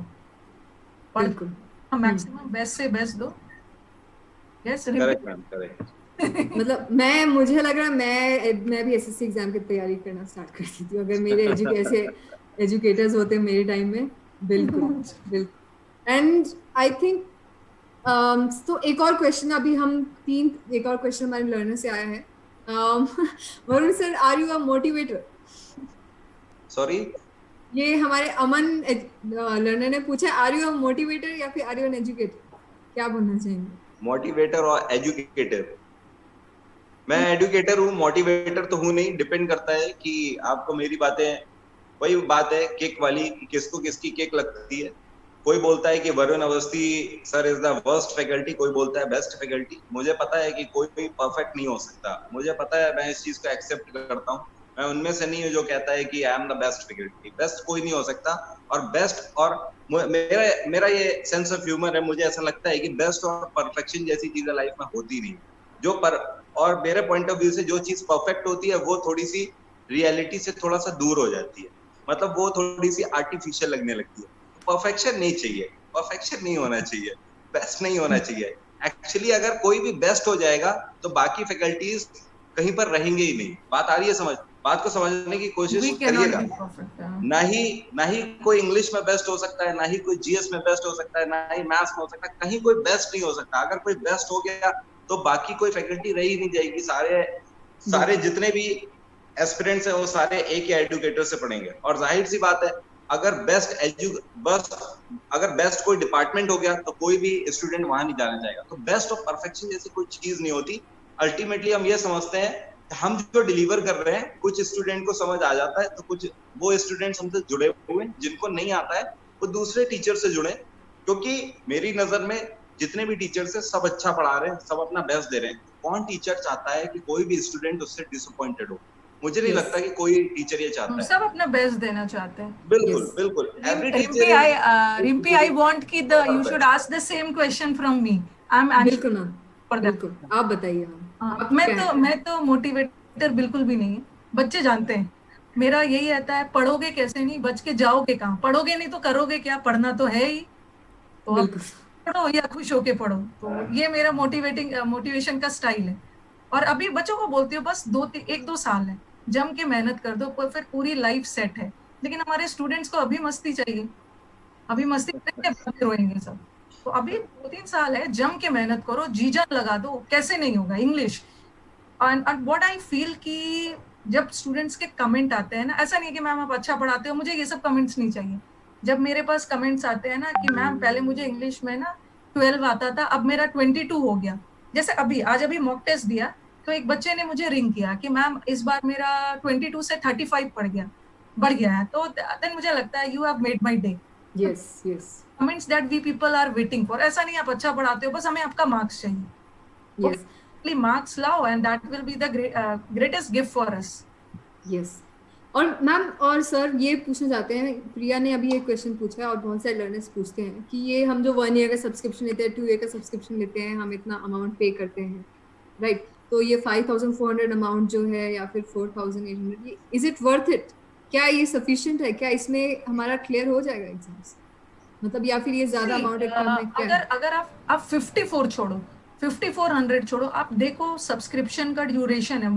बिल्कुल। मैक्सिमम बेस्ट से बेस्ट दो। Yes, correct ma'am, correct. मतलब मुझे लग रहा है मैं भी एसएससी एग्जाम की तैयारी करना स्टार्ट कर देती हूँ अगर मेरे एजुकेटर्स होते मेरे टाइम में। बिल्कुल बिल्कुल। एंड आई थिंक तो एक और क्वेश्चन, अभी हम एक और क्वेश्चन हमारे लर्नर से आया है। Varun sir, are you a motivator? Sorry, ये हमारे अमन लर्नर ने पूछा, आर यू अ मोटिवेटर या फिर आर यू एन एजुकेटर? क्या बोलना चाहेंगे? मोटिवेटर और एजुकेटर? मैं एजुकेटर हूँ, मोटिवेटर तो हूँ नहीं। डिपेंड करता है कि आपको मेरी बातें, वही बात है केक वाली, कि किसको किसकी केक लगती है। कोई बोलता है कि Varun Awasthi sir is the worst faculty, कोई बोलता है बेस्ट फैकल्टी। मुझे पता है कि कोई भी परफेक्ट नहीं हो सकता, मुझे पता है, मैं इस चीज को एक्सेप्ट करता हूँ। मैं उनमें से नहीं हूँ जो कहता है कि I am the best faculty. Best कोई नहीं हो सकता। और बेस्ट और मेरा मेरा ये सेंस ऑफ ह्यूमर है। मुझे ऐसा लगता है कि बेस्ट और परफेक्शन जैसी चीजें लाइफ में होती नहीं। जो पर और मेरे पॉइंट ऑफ व्यू से जो चीज परफेक्ट होती है वो थोड़ी सी रियलिटी से थोड़ा सा दूर हो जाती है, मतलब वो थोड़ी सी आर्टिफिशियल लगने लगती है। परफेक्शन नहीं चाहिए, परफेक्शन नहीं होना चाहिए, बेस्ट नहीं होना चाहिए। एक्चुअली अगर कोई भी बेस्ट हो जाएगा तो बाकी फैकल्टीज कहीं पर रहेंगे ही नहीं। बात आ रही है समझ? बात को समझने की कोशिश करिएगा। ना ही कोई इंग्लिश में बेस्ट हो सकता है, ना ही कोई जीएस में बेस्ट हो सकता है, ना ही मैथ्स में हो सकता है। कहीं कोई बेस्ट नहीं हो सकता। अगर कोई बेस्ट हो गया तो बाकी कोई फैकल्टी रह ही नहीं जाएगी। सारे जितने भी एस्पिरेंट्स हैं वो सारे एक ही एजुकेटर से पढ़ेंगे। और जाहिर सी बात है, अगर बेस्ट कोई डिपार्टमेंट हो गया तो कोई भी स्टूडेंट वहां नहीं जाना चाहेगा। तो बेस्ट और परफेक्शन जैसी कोई चीज नहीं होती। अल्टीमेटली हम ये समझते हैं, हम जो डिलीवर कर रहे हैं, कुछ स्टूडेंट को समझ आ जाता है, तो कुछ वो स्टूडेंट्स हमसे जुड़े हुए हैं। जिनको नहीं आता है वो दूसरे टीचर से जुड़े, क्योंकि मेरी नजर में जितने भी टीचर्स हैं सब अच्छा पढ़ा रहे हैं, सब अपना बेस्ट दे रहे हैं। कौन टीचर चाहता है कि कोई भी स्टूडेंट उससे डिसअपॉइंटेड हो? मुझे नहीं लगता कि कोई टीचर ये चाहता है। सब अपना बेस्ट देना चाहते हैं। बिल्कुल बिल्कुल। Every teacher Rimpy, I want कि you should ask the same question from me. I'm बिल्कुल मैम, बिल्कुल। आप बताइए। मैं तो मोटिवेटर बिल्कुल भी नहीं है। बच्चे जानते हैं मेरा यही रहता है, पढ़ोगे कैसे, नहीं बच के जाओगे कहाँ? पढ़ोगे नहीं तो करोगे क्या? पढ़ना तो है ही, तो अब पढ़ो या खुश होके पढ़ो। तो ये मेरा मोटिवेशन का स्टाइल है। और अभी बच्चों को बोलती हूँ, बस 1-2 साल है, जम के मेहनत कर दो, फिर पूरी लाइफ सेट है। लेकिन हमारे स्टूडेंट्स को अभी मस्ती चाहिए, अभी मस्ती करेंगे रोएंगे सब। तो अभी 2-3 साल है, जम के मेहनत करो, जी जान लगा दो। कैसे नहीं होगा English? And what I feel कि जब स्टूडेंट्स के कमेंट आते हैं ना, ऐसा नहीं है कि मैम आप अच्छा पढ़ाते हो, मुझे ये सब कमेंट्स नहीं चाहिए। जब मेरे पास कमेंट्स आते हैं ना कि मैम पहले मुझे इंग्लिश में ना 12 आता था, अब मेरा 22 हो गया। जैसे अभी मॉक टेस्ट दिया तो एक बच्चे ने मुझे रिंग किया कि मैम इस बार मेरा 22 से 35 बढ़ गया है। तो देन मुझे लगता है you have made my day. Yes yes. Comments that we people are waiting for. ऐसा नहीं आप अच्छा पढ़ाते हो, बस हमें आपका मार्क्स चाहिए। यस, मार्क्स लाओ and that will be the greatest gift for us. Yes. और मैम और सर ये पूछना चाहते हैं, प्रिया ने अभी एक क्वेश्चन पूछा है और बहुत सारे लर्नर्स पूछते हैं कि ये हम जो 1 ईयर का सब्सक्रिप्शन लेते हैं, 2 ईयर का सब्सक्रिप्शन लेते हैं, हम इतना अमाउंट पे करते हैं, राइट? तो ये 5400 अमाउंट जो है या फिर 4800, ये इज इट वर्थ इट? क्या ये सफिशिएंट है? क्या इसमें हमारा क्लियर हो जाएगा एग्जाम्स? मतलब या फिर ये ज्यादा अमाउंट है, कम है, क्या है? अगर आप 54 छोड़ो, 5400 छोड़ो, आप देखो सब्सक्रिप्शन का ड्यूरेशन है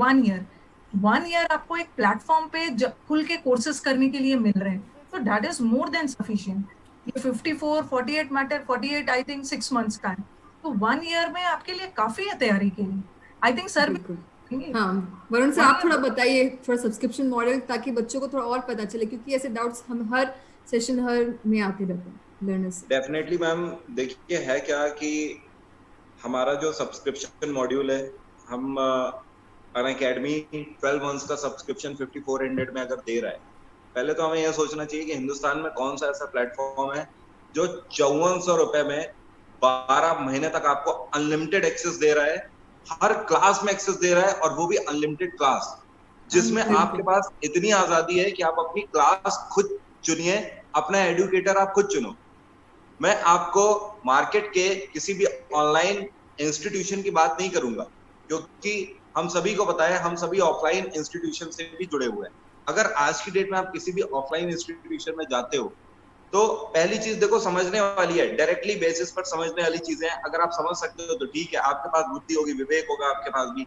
1 ईयर आपको एक प्लेटफॉर्म पे खुल के कोर्सेज करने के लिए मिल रहे हैं, तो that is more than sufficient. ये 54 48 मैटर 48 आई थिंक 6 मंथ्स का है, तो 1 ईयर में आपके लिए काफी है तैयारी के लिए। आई थिंक सर भी हाँ, वरुण सर आप थोड़ा बताइए थोड़ा सब्सक्रिप्शन मॉडल, ताकि बच्चों को थोड़ा और पता चले, क्योंकि ऐसे डाउट्स हम हर सेशन हर में आते रहते हैं लर्नर्स। डेफिनेटली मैम, देखिए है क्या कि हमारा जो सब्सक्रिप्शन मॉड्यूल है, हम अनअकैडमी 12 मंथ्स का सब्सक्रिप्शन 5400 में अगर दे रहा है, पहले तो हमें यह सोचना चाहिए कि हिंदुस्तान में कौन सा ऐसा प्लेटफॉर्म है जो 5400 रुपए में 12 महीने तक आपको अनलिमिटेड एक्सेस दे रहा है, हर क्लास में एक्सेस दे रहा है, और वो भी अनलिमिटेड क्लास, जिसमें आपके पास इतनी आजादी है कि आप अपनी क्लास खुद चुनिए, अपना एडुकेटर आप खुद चुनो। मैं आपको मार्केट के किसी भी ऑनलाइन इंस्टीट्यूशन की बात नहीं करूंगा, क्योंकि हम सभी को पता है हम सभी ऑफलाइन इंस्टीट्यूशन से भी जुड़े हुए हैं। अगर आज की डेट में आप किसी भी ऑफलाइन इंस्टीट्यूशन में जाते हो, तो पहली चीज देखो समझने वाली है, डायरेक्टली बेसिस पर समझने वाली चीजें हैं। अगर आप समझ सकते हो तो ठीक है, आपके पास बुद्धि होगी, विवेक होगा आपके पास भी।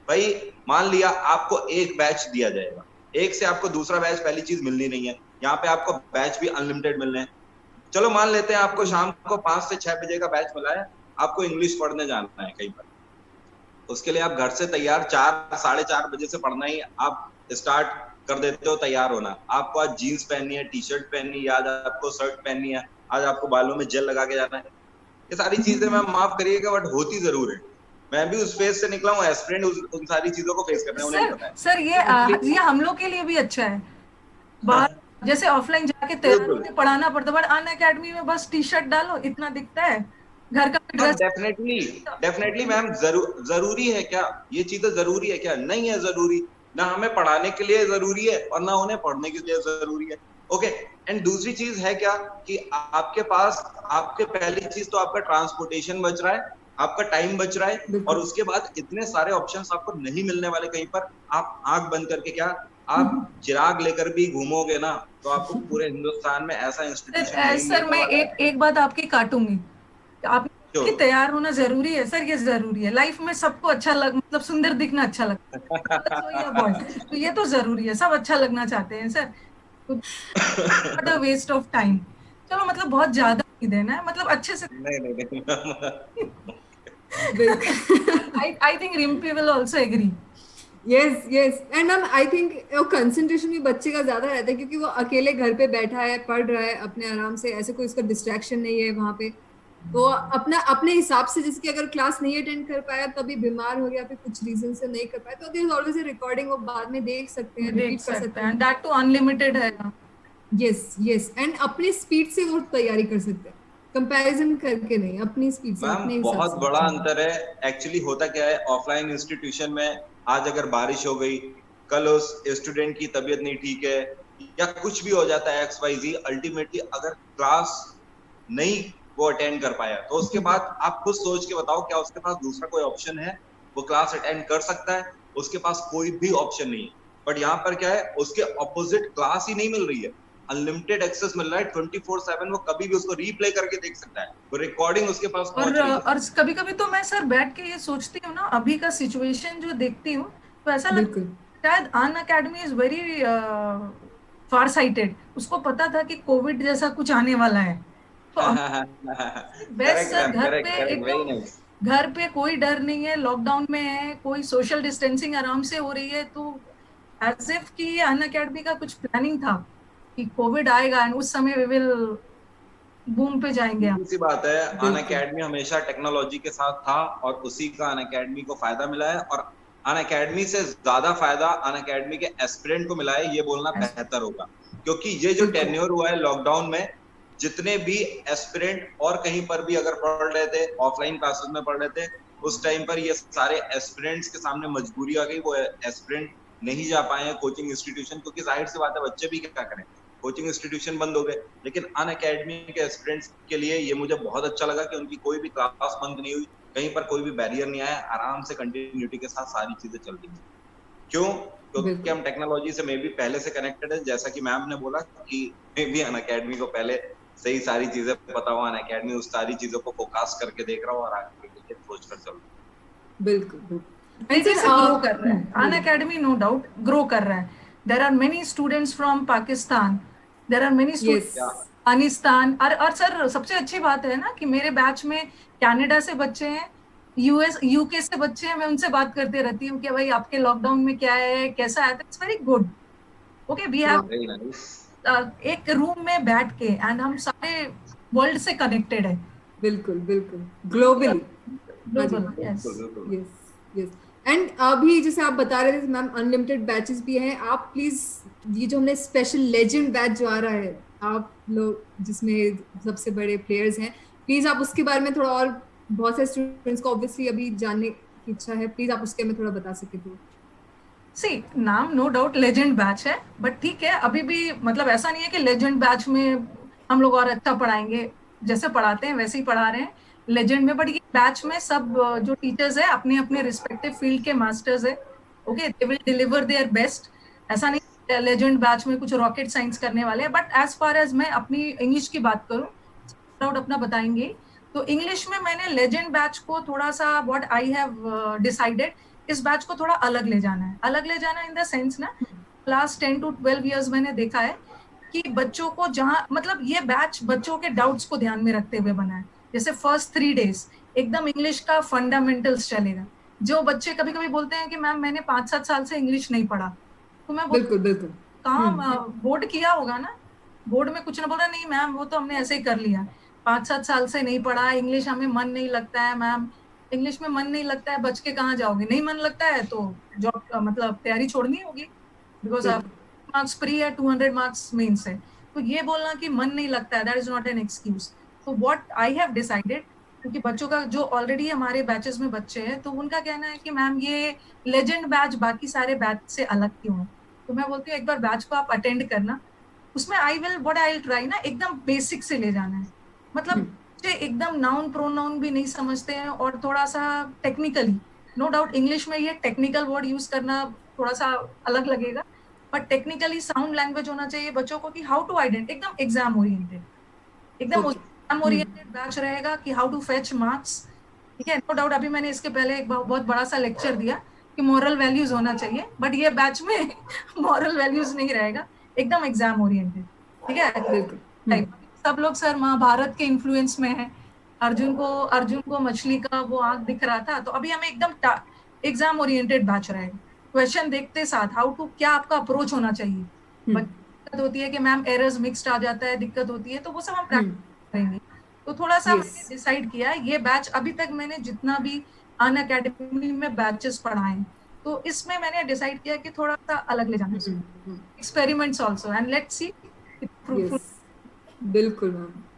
भाई मान लिया आपको एक बैच दिया जाएगा, एक से आपको दूसरा बैच, पहली चीज मिलनी नहीं है, यहाँ पे आपको बैच भी अनलिमिटेड मिलने हैं। चलो मान लेते हैं आपको शाम को 5 से 6 बजे का बैच मिला है, आपको इंग्लिश पढ़ने जाना है कहीं पर, उसके लिए आप घर से तैयार 4 साढ़े 4 बजे से पढ़ना ही आप स्टार्ट कर देते हो, तैयार होना। आपको आज जीन्स पहननी है, टी शर्ट पहननी है, आज आपको शर्ट पहननी है, आज आपको बालों में जेल लगा के जाना है। ये सारी चीजें मैम माफ करिएगा बट होती जरूर है। मैं भी उस फेज से निकला हूँ, एस्पिरेंट उन सारी चीजों को फेस करना है, उन्हें पता है। सर ये हम लोग के लिए भी अच्छा है, बाहर जैसे ऑफलाइन जाके तैयार पढ़ाना पड़ता है, बट अनअकैडमी में बस टी शर्ट डालो, इतना दिखता है, घर का ड्रेस। डेफिनेटली मैम, जरूरी है क्या ये चीजें? जरूरी है क्या? नहीं है जरूरी। ना हमें पढ़ाने के लिए जरूरी है और ना उन्हें पढ़ने के लिए जरूरी है। ओके, एंड दूसरी चीज है क्या कि आपके पास, आपके पहली चीज तो आपका ट्रांसपोर्टेशन बच रहा है, आपका टाइम बच रहा है, और उसके बाद इतने सारे ऑप्शंस आपको नहीं मिलने वाले कहीं पर। आप आंख बंद करके क्या, आप चिराग लेकर भी घूमोगे ना, तो आपको पूरे हिंदुस्तान में ऐसा इंस्टीट्यूशन सर मैं एक बात आपकी काटूंगी, आप तैयार होना जरूरी है सर, ये जरूरी है लाइफ में, सबको अच्छा मतलब सुंदर दिखना अच्छा लगता है, तो ये तो जरूरी है, सब अच्छा लगना चाहते हैं सर, तो वेस्ट ऑफ टाइम। चलो मतलब बहुत ज्यादा नहीं देना है, मतलब अच्छे से। नहीं I think Rimpi will also agree. yes and I think concentration भी बच्चे का ज्यादा रहता है, क्योंकि वो अकेले घर पे बैठा है, पढ़ रहा है अपने आराम से, ऐसे कोई उसका डिस्ट्रैक्शन नहीं है वहां पे, तो अपने हिसाब से, जिसकी अगर क्लास नहीं अटेंड कर पाया, कभी बीमार हो गया, फिर कुछ रीजन से नहीं कर पाया, तो there is always a recording, वो बाद में देख सकते हैं, रिपीट कर सकते हैं, दैट टू अनलिमिटेड है। यस एंड अपनी स्पीड से वो तैयारी कर सकते हैं, कंपैरिजन करके नहीं, अपनी स्पीड से, अपने हिसाब से। बहुत बड़ा अंतर है एक्चुअली। होता क्या है, ऑफलाइन इंस्टीट्यूशन में आज अगर बारिश हो गई, कल उस स्टूडेंट की तबीयत नहीं ठीक है, या कुछ भी हो जाता है XYZ, अल्टीमेटली अगर क्लास नहीं वो अटेंड कर पाया, तो उसके बाद आप खुद सोच के बताओ, क्या उसके पास दूसरा कोई ऑप्शन है? वो क्लास अटेंड कर सकता है? उसके पास कोई भी ऑप्शन नहीं है। बट यहाँ पर क्या है, उसके ऑपोजिट क्लास ही नहीं मिल रही है, अनलिमिटेड एक्सेस मिल रहा है 24/7, वो कभी भी उसको रीप्ले करके देख सकता है, वो रिकॉर्डिंग उसके पास पहुंच रही है। और कभी-कभी तो मैं सर बैठ के ये सोचती हूँ ना, अभी का सिचुएशन जो देखती हूँ, तो ऐसा लगता है शायद Unacademy is very far sighted, उसको पता था कि कोविड जैसा कुछ आने वाला है, तो बेस्ट सर घर पे एकदम, घर पे कोई डर नहीं है, लॉकडाउन में है, कोई सोशल डिस्टेंसिंग आराम से हो रही है, तो एज इफ कि अनअकैडमी का कुछ प्लानिंग था कि कोविड आएगा एंड उस समय वी विल बूम पे जाएंगे। इसी बात है, अनअकैडमी हमेशा टेक्नोलॉजी के साथ था और उसी का अनअकैडमी को फायदा मिला है, और अनअकैडमी से ज्यादा फायदा अनअकैडमी के एस्पिरेंट को मिला है, ये बोलना बेहतर होगा। क्योंकि ये जो टेन्योर हुआ है लॉकडाउन में, जितने भी एस्पिरेंट और कहीं पर भी अगर पढ़ रहे थे, ऑफलाइन क्लासेस में पढ़ रहे थे, उस टाइम पर ये सारे एस्पिरेंट्स के सामने मजबूरी आ गई, वो एस्पिरेंट नहीं जा पाए हैं कोचिंग इंस्टीट्यूशन, क्योंकि जाहिर सी बात है बच्चे भी क्या करें, कोचिंग इंस्टीट्यूशन बंद हो गए। लेकिन अन अकेडमी के स्टूडेंट्स के लिए ये मुझे बहुत अच्छा लगा कि उनकी कोई भी क्लास बंद नहीं हुई, कहीं पर कोई भी बैरियर नहीं आया, आराम से कंटिन्यूटी के साथ सारी चीजें चल रही हैं। क्यों? क्योंकि हम टेक्नोलॉजी से मे भी पहले से कनेक्टेड है, जैसा कि मैम ने बोला कि मे भी अन अकेडमी को पहले से ही सारी चीजें पता हुआ, अन अकेडमी उस सारी चीजों को फोकस करके देख रहा हूँ और आगे के लिए सोच कर चल रहा हूँ। बिल्कुल बिल्कुल तेजी से ग्रो कर रहा है Unacademy, no doubt grow कर रहा है। There are many students from Pakistan, there are many students Afghanistan, और सर सबसे अच्छी बात है ना कि मेरे बैच में कनाडा से बच्चे हैं, यूएस यूके से बच्चे हैं। मैं उनसे बात करते रहती हूँ कि भाई आपके लॉकडाउन में क्या है, कैसा है। It's very good. Okay, we have एक रूम में बैठ के एंड हम सारे वर्ल्ड से कनेक्टेड है। बिल्कुल बिल्कुल globally. Yes yes yes. And अभी जैसे आप बता रहे थे मैम अनलिमिटेड बैचेस भी हैं, आप प्लीज ये जो हमने स्पेशल लेजेंड बैच जो आ रहा है आप लोग जिसमें सबसे बड़े प्लेयर्स हैं, प्लीज आप उसके बारे में थोड़ा, और बहुत से स्टूडेंट्स को ऑब्वियसली अभी जानने की इच्छा है, प्लीज आप उसके में थोड़ा बता सके तो। सी नाम नो डाउट लेजेंड बैच है, बट ठीक है अभी भी मतलब ऐसा नहीं है कि लेजेंड बैच में हम लोग और अच्छा पढ़ाएंगे, जैसे पढ़ाते हैं वैसे ही पढ़ा रहे हैं लेजेंड में। बट ये बैच में सब जो टीचर्स है अपने अपने रिस्पेक्टिव फील्ड के मास्टर्स है। Okay, they will deliver their best. ऐसा नहीं लेजेंड बैच में कुछ रॉकेट साइंस करने वाले हैं। बट एज फार एज मैं अपनी इंग्लिश की बात करूँ, डाउट अपना बताएंगे, तो इंग्लिश में मैंने लेजेंड बैच को थोड़ा सा व्हाट आई हैव डिसाइडेड, इस बैच को थोड़ा अलग ले जाना है। अलग ले जाना इन द सेंस ना, लास्ट 10 to 12 ईयर्स मैंने देखा है कि बच्चों को जहां मतलब ये बैच बच्चों के डाउट्स को ध्यान में रखते हुए बना है। जैसे फर्स्ट 3 डेज एकदम इंग्लिश का फंडामेंटल्स चलेगा। जो बच्चे कभी कभी बोलते हैं कि मैम मैंने 5-7 साल से इंग्लिश नहीं पढ़ा, तो मैं बिल्कुल बिल्कुल कहाँ बोर्ड किया होगा ना, बोर्ड में कुछ ना बोला, नहीं मैम वो तो हमने ऐसे ही कर लिया, 5-7 साल से नहीं पढ़ा, इंग्लिश हमें मन नहीं लगता है मैम। इंग्लिश में मन नहीं लगता है, बच के कहाँ जाओगे? नहीं मन लगता है तो जॉब मतलब तैयारी छोड़नी होगी, बिकॉज आप मार्क्स प्री है, 200 मार्क्स मेन से। तो ये बोलना कि मन नहीं लगता है, that is not an excuse. तो व्हाट आई हैव डिसाइडेड, क्योंकि बच्चों का जो ऑलरेडी हमारे बैचेस में बच्चे हैं तो उनका कहना है कि मैम ये लेजेंड बैच बाकी सारे बैच से अलग क्यों है, तो मैं बोलती हूँ एक बार बैच को आप अटेंड करना। उसमें आई विल ट्राई ना एकदम बेसिक से ले जाना है। मतलब एकदम नाउन प्रोनाउन भी नहीं समझते हैं और थोड़ा सा टेक्निकली, नो डाउट इंग्लिश में ये टेक्निकल वर्ड यूज करना थोड़ा सा अलग लगेगा, बट टेक्निकली साउंड लैंग्वेज होना चाहिए बच्चों को कि हाउ टू एकदम एग्जाम ओरिएंटेड, एकदम एग्जाम ओरिएंटेड बैच रहेगा कि हाउ टू फेच मार्क्स। ठीक है, नो डाउट अभी मैंने इसके पहले एक बहुत बड़ा सा लेक्चर दिया कि मॉरल वैल्यूज होना चाहिए, बट ये बैच में मॉरल वैल्यूज नहीं रहेगा, एकदम एग्जाम ओरिएंटेड। ठीक है, सब लोग सर महाभारत के इन्फ्लुएंस में है। अर्जुन को मछली का वो आंख दिख रहा था, तो अभी हमें एकदम एग्जाम ओरिएंटेड बैच रहेगा। क्वेश्चन देखते साथ हाउ टू, क्या आपका अप्रोच होना चाहिए। दिक्कत होती है कि मैम एरर्स मिक्स्ड आ जाता है, दिक्कत होती है, तो वो सब हम प्रैक्टिस करेंगे। तो थोड़ा सा मैंने डिसाइड किया ये बैच, अभी तक मैंने जितना भी अन अकेडमी में बैचेस पढ़ाए तो इसमें मैंने डिसाइड किया कि थोड़ा सा अलग ले जाना चाहिए, experiments also, and let's see. बिल्कुल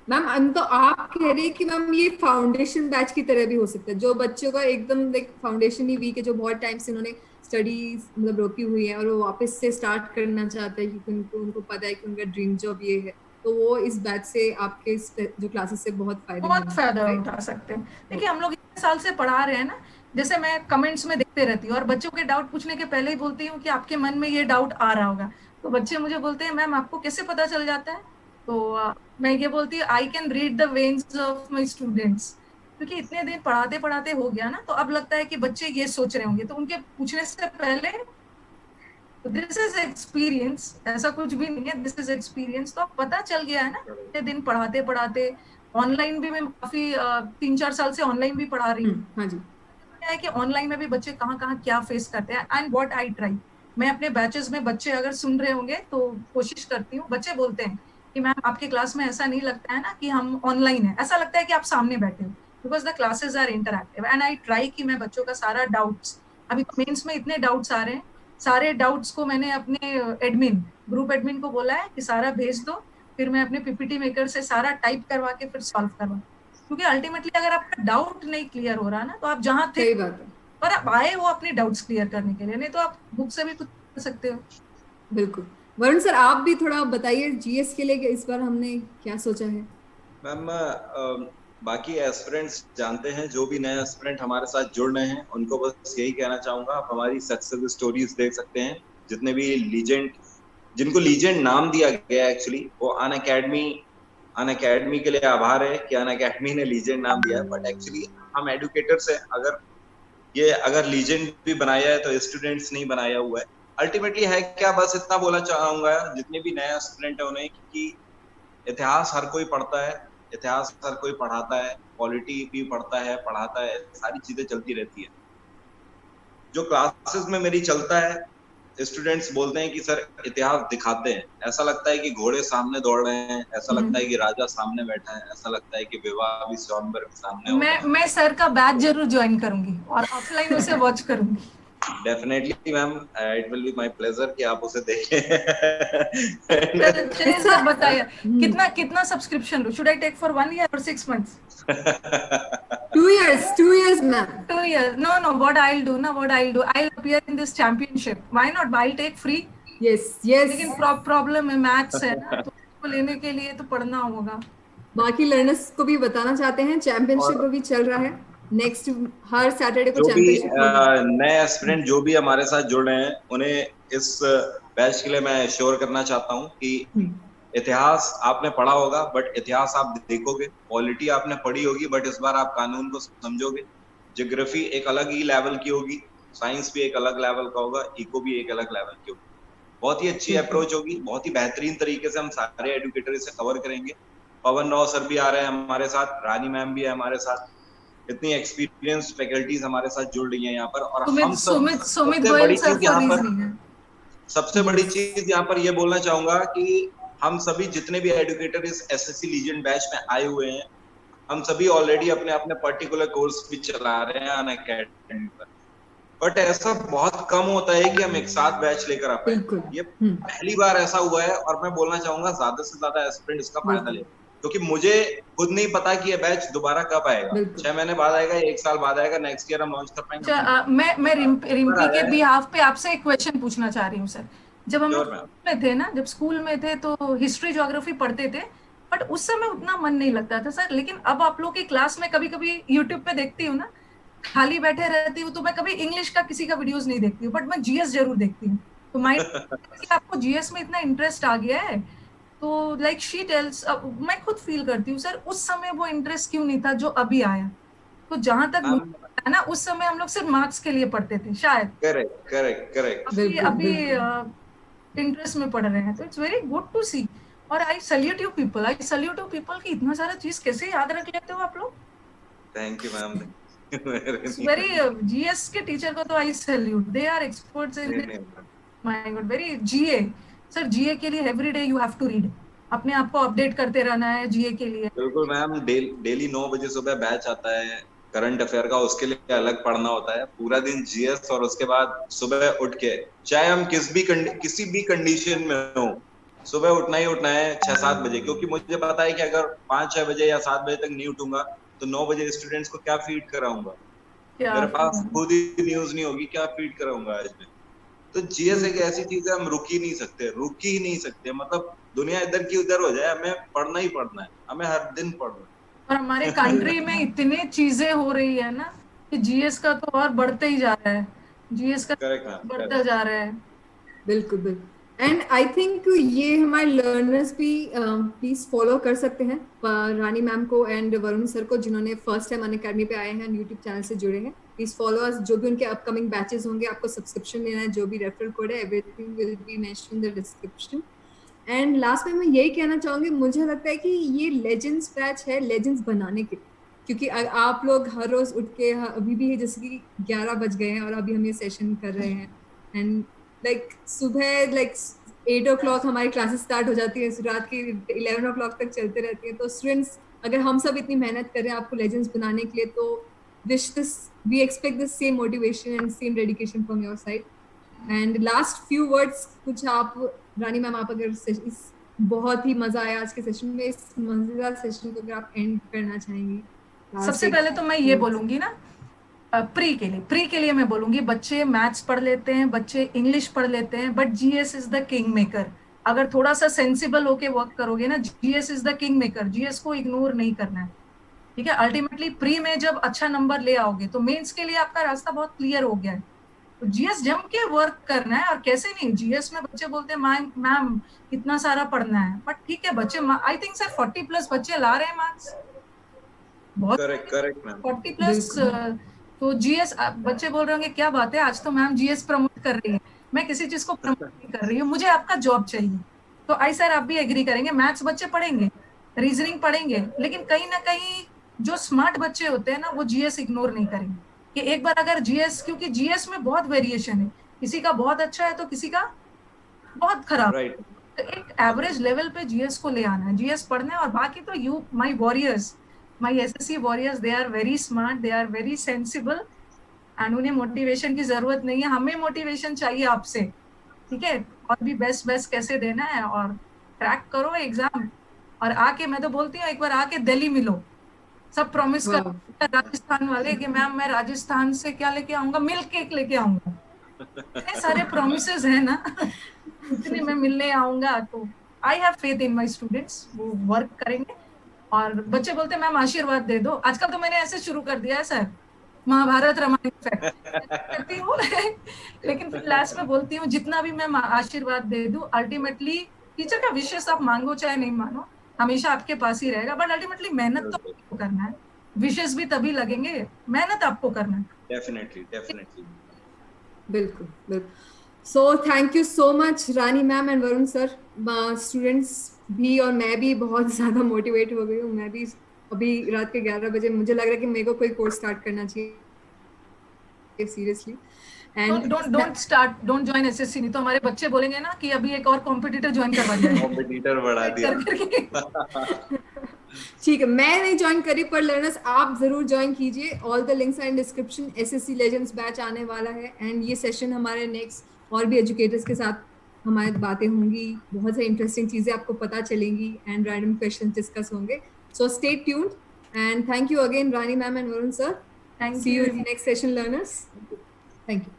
मैम हम तो आप कह रही है कि मैम ये फाउंडेशन बैच की तरह भी हो सकता है, जो बच्चों का एकदम लाइक फाउंडेशन ही वीक है, जो बहुत टाइम से उन्होंने स्टडी मतलब रोकी हुई है और वो वापस से स्टार्ट करना चाहते हैं क्योंकि उनको पता है कि उनका ड्रीम जॉब ये है, तो वो इस बैच से आपके जो क्लासेस से बहुत फायदा उठा सकते हैं। देखिए हम लोग इतने साल से पढ़ा रहे हैं ना, जैसे मैं कमेंट्स में देखते रहती हूँ और बच्चों के डाउट पूछने के पहले ही बोलती हूँ कि आपके मन में ये डाउट आ रहा होगा, तो बच्चे मुझे बोलते हैं मैम आपको कैसे पता चल जाता है? तो मैं ये बोलती हूँ I can read the veins of my students, क्योंकि इतने दिन पढ़ाते पढ़ाते हो गया ना, तो अब लगता है कि बच्चे ये सोच रहे होंगे, तो उनके पूछने से पहले दिस इज एक्सपीरियंस, ऐसा कुछ भी नहीं है, दिस इज एक्सपीरियंस। तो अब पता चल गया है ना, इतने दिन पढ़ाते पढ़ाते, ऑनलाइन भी मैं काफी 3-4 साल से ऑनलाइन भी पढ़ा रही हूँ। हाँ जी, क्या है कि ऑनलाइन में भी बच्चे कहाँ कहाँ क्या फेस करते हैं, एंड व्हाट आई ट्राई, मैं अपने बैचेस में बच्चे अगर सुन रहे होंगे तो कोशिश करती हूँ, बच्चे बोलते हैं कि मैम आपके क्लास में ऐसा नहीं लगता है ना कि हम ऑनलाइन है, ऐसा लगता है कि आप सामने बैठे हो, because the classes are interactive, and I try कि मैं बच्चों का सारा डाउट्स, अभी मेंस में इतने डाउट्स आ रहे हैं, सारे डाउट्स को मैंने अपने एडमिन, ग्रुप एडमिन को बोला है कि सारा भेज दो, फिर मैं अपने पीपीटी मेकर से सारा टाइप करवा के फिर सॉल्व करवा, क्योंकि अल्टीमेटली अगर आपका डाउट नहीं क्लियर हो रहा ना, तो आप जहाँ थे और आप आए हो अपने डाउट्स क्लियर करने के लिए, नहीं तो आप बुक से भी कुछ कर सकते हो। बिल्कुल। वरुण सर, आप भी थोड़ा बताइए जीएस के लिए कि इस बार हमने क्या सोचा है। मैम बाकी एस्पिरेंट्स जानते हैं, जो भी नए एस्पिरेंट हमारे साथ जुड़ रहे हैं उनको बस यही कहना चाहूंगा, आप हमारी सक्सेस स्टोरीज देख सकते हैं। जितने भी लीजेंड, जिनको लीजेंड नाम दिया गया एक्चुअली, वो अन अकेडमी के लिए आभार है कि अन अकेडमी ने लीजेंड नाम दिया है, बट एक्चुअली हम एडुकेटर्स हैं। अगर लीजेंड भी बनाया है तो स्टूडेंट्स नहीं बनाया हुआ है। अल्टीमेटली है क्या, बस इतना बोला चाहूंगा जितने भी नए स्टूडेंट है उन्हें कि इतिहास हर कोई पढ़ता है, इतिहास हर कोई पढ़ाता है, पॉलिटी भी पढ़ता है, पढ़ाता है, सारी चीजें चलती रहती है। जो क्लासेस में मेरी चलता है, स्टूडेंट्स बोलते हैं कि सर इतिहास दिखाते हैं, ऐसा लगता है कि घोड़े सामने दौड़ रहे हैं, ऐसा लगता है कि राजा सामने बैठा है, ऐसा लगता है कि विवाह भी स्वयंवर के सामने हो रहा है। मैं सर का बैच जरूर ज्वाइन करूंगी और ऑफलाइन उसे वॉच करूंगी। Definitely ma'am, it will be my pleasure कि आप उसे देखें। चलिए सर बताइए, कितना कितना सब्सक्रिप्शन लो? Should I take for 1 year or 6 months? 2 years, ma'am. 2 years. No. What I'll do? I'll appear in this championship. Why not? I'll take free. Yes. लेकिन प्रॉब्लम है, मैथ्स है ना, तो उसको लेने के लिए तो पढ़ना होगा। बाकी लर्नर्स को भी बताना चाहते हैं, चैंपियनशिप भी चल रहा है। नेक्स्ट हर सैटरडे को जो भी चैंपियनशिप होगा। नए एस्पिरेंट जो भी हमारे साथ जुड़ रहे हैं, उन्हें इस बैच के लिए मैं श्योर करना चाहता हूँ कि इतिहास आपने पढ़ा होगा बट इतिहास आप देखोगे, पॉलिटी आपने पढ़ी होगी बट इस बार आप कानून को समझोगे, ज्योग्राफी एक अलग ही लेवल की होगी, साइंस भी एक अलग लेवल का होगा, इको भी एक अलग लेवल की होगी। बहुत ही अच्छी अप्रोच होगी, बहुत ही बेहतरीन तरीके से हम सारे एडुकेटर इसे कवर करेंगे। पवन राव सर भी आ रहे हैं हमारे साथ, रानी मैम भी है हमारे साथ, इतनी एक्सपीरियंस फैकल्टीज हमारे साथ जुड़ रही हैं यहाँ पर। और हम सब सुमित सबसे गोयल बड़ी सर चीज फॉर यहाँ पर, रीजनिंग है। सबसे बड़ी चीज यहाँ पर ये बोलना चाहूंगा कि हम सभी जितने भी एडुकेटर इस एसएससी लीजेंड बैच में आए हुए हैं, हम सभी ऑलरेडी अपने अपने पर्टिकुलर कोर्स भी चला रहे हैं अन अकेडमी पर, बट ऐसा बहुत कम होता है कि हम एक साथ बैच लेकर आ पाए। ये पहली बार ऐसा हुआ है और मैं बोलना चाहूंगा ज्यादा से ज्यादा एस्पिरेंट इसका फायदा ले, क्योंकि मुझे खुद नहीं पता कि ये बैच दोबारा कब आएगा, 6 महीने बाद आएगा, 1 साल बाद आएगा, नेक्स्ट ईयर हम लॉन्च कर पाएंगे। मैं रिम्पी के बिहाफ पे आपसे एक क्वेश्चन पूछना चाह रही हूँ सर। जब हम लोग में थे ना, जब स्कूल में थे तो हिस्ट्री ज्योग्राफी पढ़ते थे, बट उस समय उतना मन नहीं लगता था सर। लेकिन अब आप लोग की क्लास में कभी कभी यूट्यूब पे देखती हूँ ना, खाली बैठे रहती हूँ, तो मैं कभी इंग्लिश का किसी का वीडियोस नहीं देखती हूँ, बट मैं जीएस जरूर देखती हूँ। तो माइंड आपको जीएस में इतना इंटरेस्ट आ गया है, तो लाइक शी टेल्स, मैं खुद फील करती हूँ सर उस समय वो इंटरेस्ट क्यों नहीं था जो अभी आया। तो जहां तक है ना, उस समय हम लोग सिर्फ मार्क्स के लिए पढ़ते थे शायद। करेक्ट। अभी इंटरेस्ट में पढ़ रहे हैं, तो इट्स वेरी गुड टू सी। और आई सल्यूट यू पीपल कि इतना सारा चीज कैसे याद रख लेते हो आप लोग। Thank you ma'am. Very GS के टीचर को तो I salute, they are experts in my god very GA. Sir GA के लिए every day you have to read, अपने आप को अपडेट करते रहना है जीए के लिए। बिल्कुल मैम, डेली 9 बजे सुबह बैच आता है करंट अफेयर का, उसके लिए अलग पढ़ना होता है, पूरा दिन जीएस, और उसके बाद सुबह उठ के चाहे हम किसी भी कंडीशन में हो, सुबह उठना ही उठना है 6-7 बजे, क्योंकि मुझे पता है कि अगर 5-6 बजे या 7 बजे तक नहीं उठूंगा तो 9 बजे स्टूडेंट्स को क्या फीड कराऊंगा, मेरे पास खुद ही न्यूज नहीं होगी, क्या फीड कराऊंगा आज में। तो जीएस एक ऐसी चीज है, हम रुक ही नहीं सकते, मतलब दुनिया इधर की उधर हो जाए, हमें पढ़ना ही पढ़ना है, हमें हर दिन पढ़ना है। और हमारे कंट्री में इतने चीजें हो रही है ना कि जीएस का तो और बढ़ते ही जा रहा है, जीएस का बढ़ता जा रहा है। बिल्कुल। एंड आई थिंक ये हमारे लर्नर्स भी प्लीज फॉलो कर सकते हैं रानी मैम को एंड वरुण सर को, जिन्होंने फर्स्ट टाइम अन अकेडमी पे आए हैं, यूट्यूब चैनल से जुड़े हैं। प्लीज फॉलो अस, जो भी उनके अपकमिंग बैचेस होंगे, आपको सब्सक्रिप्शन लेना है, जो भी रेफरल कोड है, everything will be mentioned in the description. And last में मैं यही कहना चाहूंगी, मुझे लगता है कि ये लेजेंड्स बैच है लेजेंड्स बनाने के लिए, क्योंकि आप लोग हर रोज उठ के, अभी भी है जैसे कि 11 बज गए हैं और अभी हम ये सेशन कर रहे हैं, एंड लाइक सुबह 8 o'clock हमारी क्लासेस स्टार्ट हो जाती है, रात के 11 o'clock तक चलते रहती है। तो स्टूडेंट्स, अगर हम सब इतनी मेहनत कर रहे हैं आपको लेजेंड्स बनाने के लिए, तो we expect the same motivation and same dedication from your side. And last few words कुछ आप रानी मैम, आप अगर इस बहुत ही मजा आया आज के सेशन में, इस मजेदार सेशन को अगर आप एंड करना चाहेंगी। सबसे पहले तो मैं ये बोलूंगी ना, प्री के लिए मैं बोलूंगी बच्चे मैथ्स पढ़ लेते हैं, बच्चे इंग्लिश पढ़ लेते हैं, but GS is the king maker. अगर थोड़ा सा सेंसिबल होके वर्क करोगे ना, GS is the king maker, GS को इग्नोर नहीं करना है, ठीक है। अल्टीमेटली प्री में जब अच्छा नंबर ले आओगे तो मेंस के लिए आपका रास्ता बहुत क्लियर हो गया है। तो जीएस जम के वर्क करना है। और कैसे नहीं, जीएस में बच्चे बोलते हैं मैम इतना सारा पढ़ना है, बट ठीक है बच्चे, आई थिंक सर 40+ बच्चे ला रहे हैं मार्क्स, बहुत करेक्ट मैम। 40+। तो जीएस बच्चे बोल रहे होंगे क्या बात है, आज तो मैम जीएस प्रमोट कर रही है। मैं किसी चीज को प्रमोट नहीं कर रही हूँ, मुझे आपका जॉब चाहिए। तो आई सर आप भी एग्री करेंगे, मैथ्स बच्चे पढ़ेंगे, रीजनिंग पढ़ेंगे, लेकिन कहीं ना कहीं जो स्मार्ट बच्चे होते हैं ना वो जीएस इग्नोर नहीं करेंगे। कि एक बार अगर जीएस, क्योंकि जीएस में बहुत वेरिएशन है, किसी का बहुत अच्छा है तो किसी का बहुत खराब। राइट। तो एक एवरेज लेवल पे जीएस को ले आना है, जीएस पढ़ना है। और बाकी तो you my warriors, my SSC warriors, they are very smart, they are very sensible, and उन्हें मोटिवेशन की जरूरत नहीं है, हमें मोटिवेशन चाहिए आपसे, ठीक है। और भी बेस्ट कैसे देना है, और क्रैक करो एग्जाम। और आके, मैं तो बोलती हूँ एक बार आके दिल्ली मिलो, सब प्रॉमिस कर राजस्थान वाले कि मैम मैं राजस्थान से क्या लेके आऊंगा, मिल्क केक लेके आऊंगा। इतने सारे प्रोमिसेस है ना इतने मैं मिलने आऊंगा। तो I have faith in my students, वो वर्क करेंगे। और बच्चे बोलते हैं मैम आशीर्वाद दे दो, आजकल तो मैंने ऐसे शुरू कर दिया है सर, महाभारत रामायण करती हूँ लेकिन फिर लास्ट में बोलती हूँ जितना भी मैं आशीर्वाद दे दूं, अल्टीमेटली टीचर का विशेष आप मांगो चाहे नहीं मानो, हमेशा आपके पास ही रहेगा। बट अल्टीमेटली मेहनत तो आपको करना है, विशेष भी तभी लगेंगे, मेहनत आपको करना है। डेफिनेटली बिल्कुल। So thank you so much Rani ma'am and Varun sir. Students भी और मैं भी बहुत ज्यादा मोटिवेट हो गई हूँ। मैं भी अभी रात के 11 बजे मुझे लग रहा है कि मेरे को कोई कोर्स स्टार्ट करना चाहिए seriously. And don't join SSC, नहीं तो हमारे बच्चे बोलेंगे ना कि अभी एक और कॉम्पिटिटर ज्वाइन करवा दिया, कॉम्पिटिटर बढ़ा दिया। ठीक है, मैं नहीं ज्वाइन करी, पर लर्नर्स आप जरूर ज्वाइन कीजिए। All the links are in description. SSC legends batch आने वाला है, एंड ये सेशन हमारे नेक्स्ट और भी एजुकेटर्स के साथ हमारी बातें होंगी, बहुत सारी इंटरेस्टिंग चीजें आपको पता चलेंगी, एंड रैंडम क्वेश्चंस डिस्कस होंगे। So stay tuned, and thank you again Rani ma'am and Varun sir. See you in next session learners. Thank you.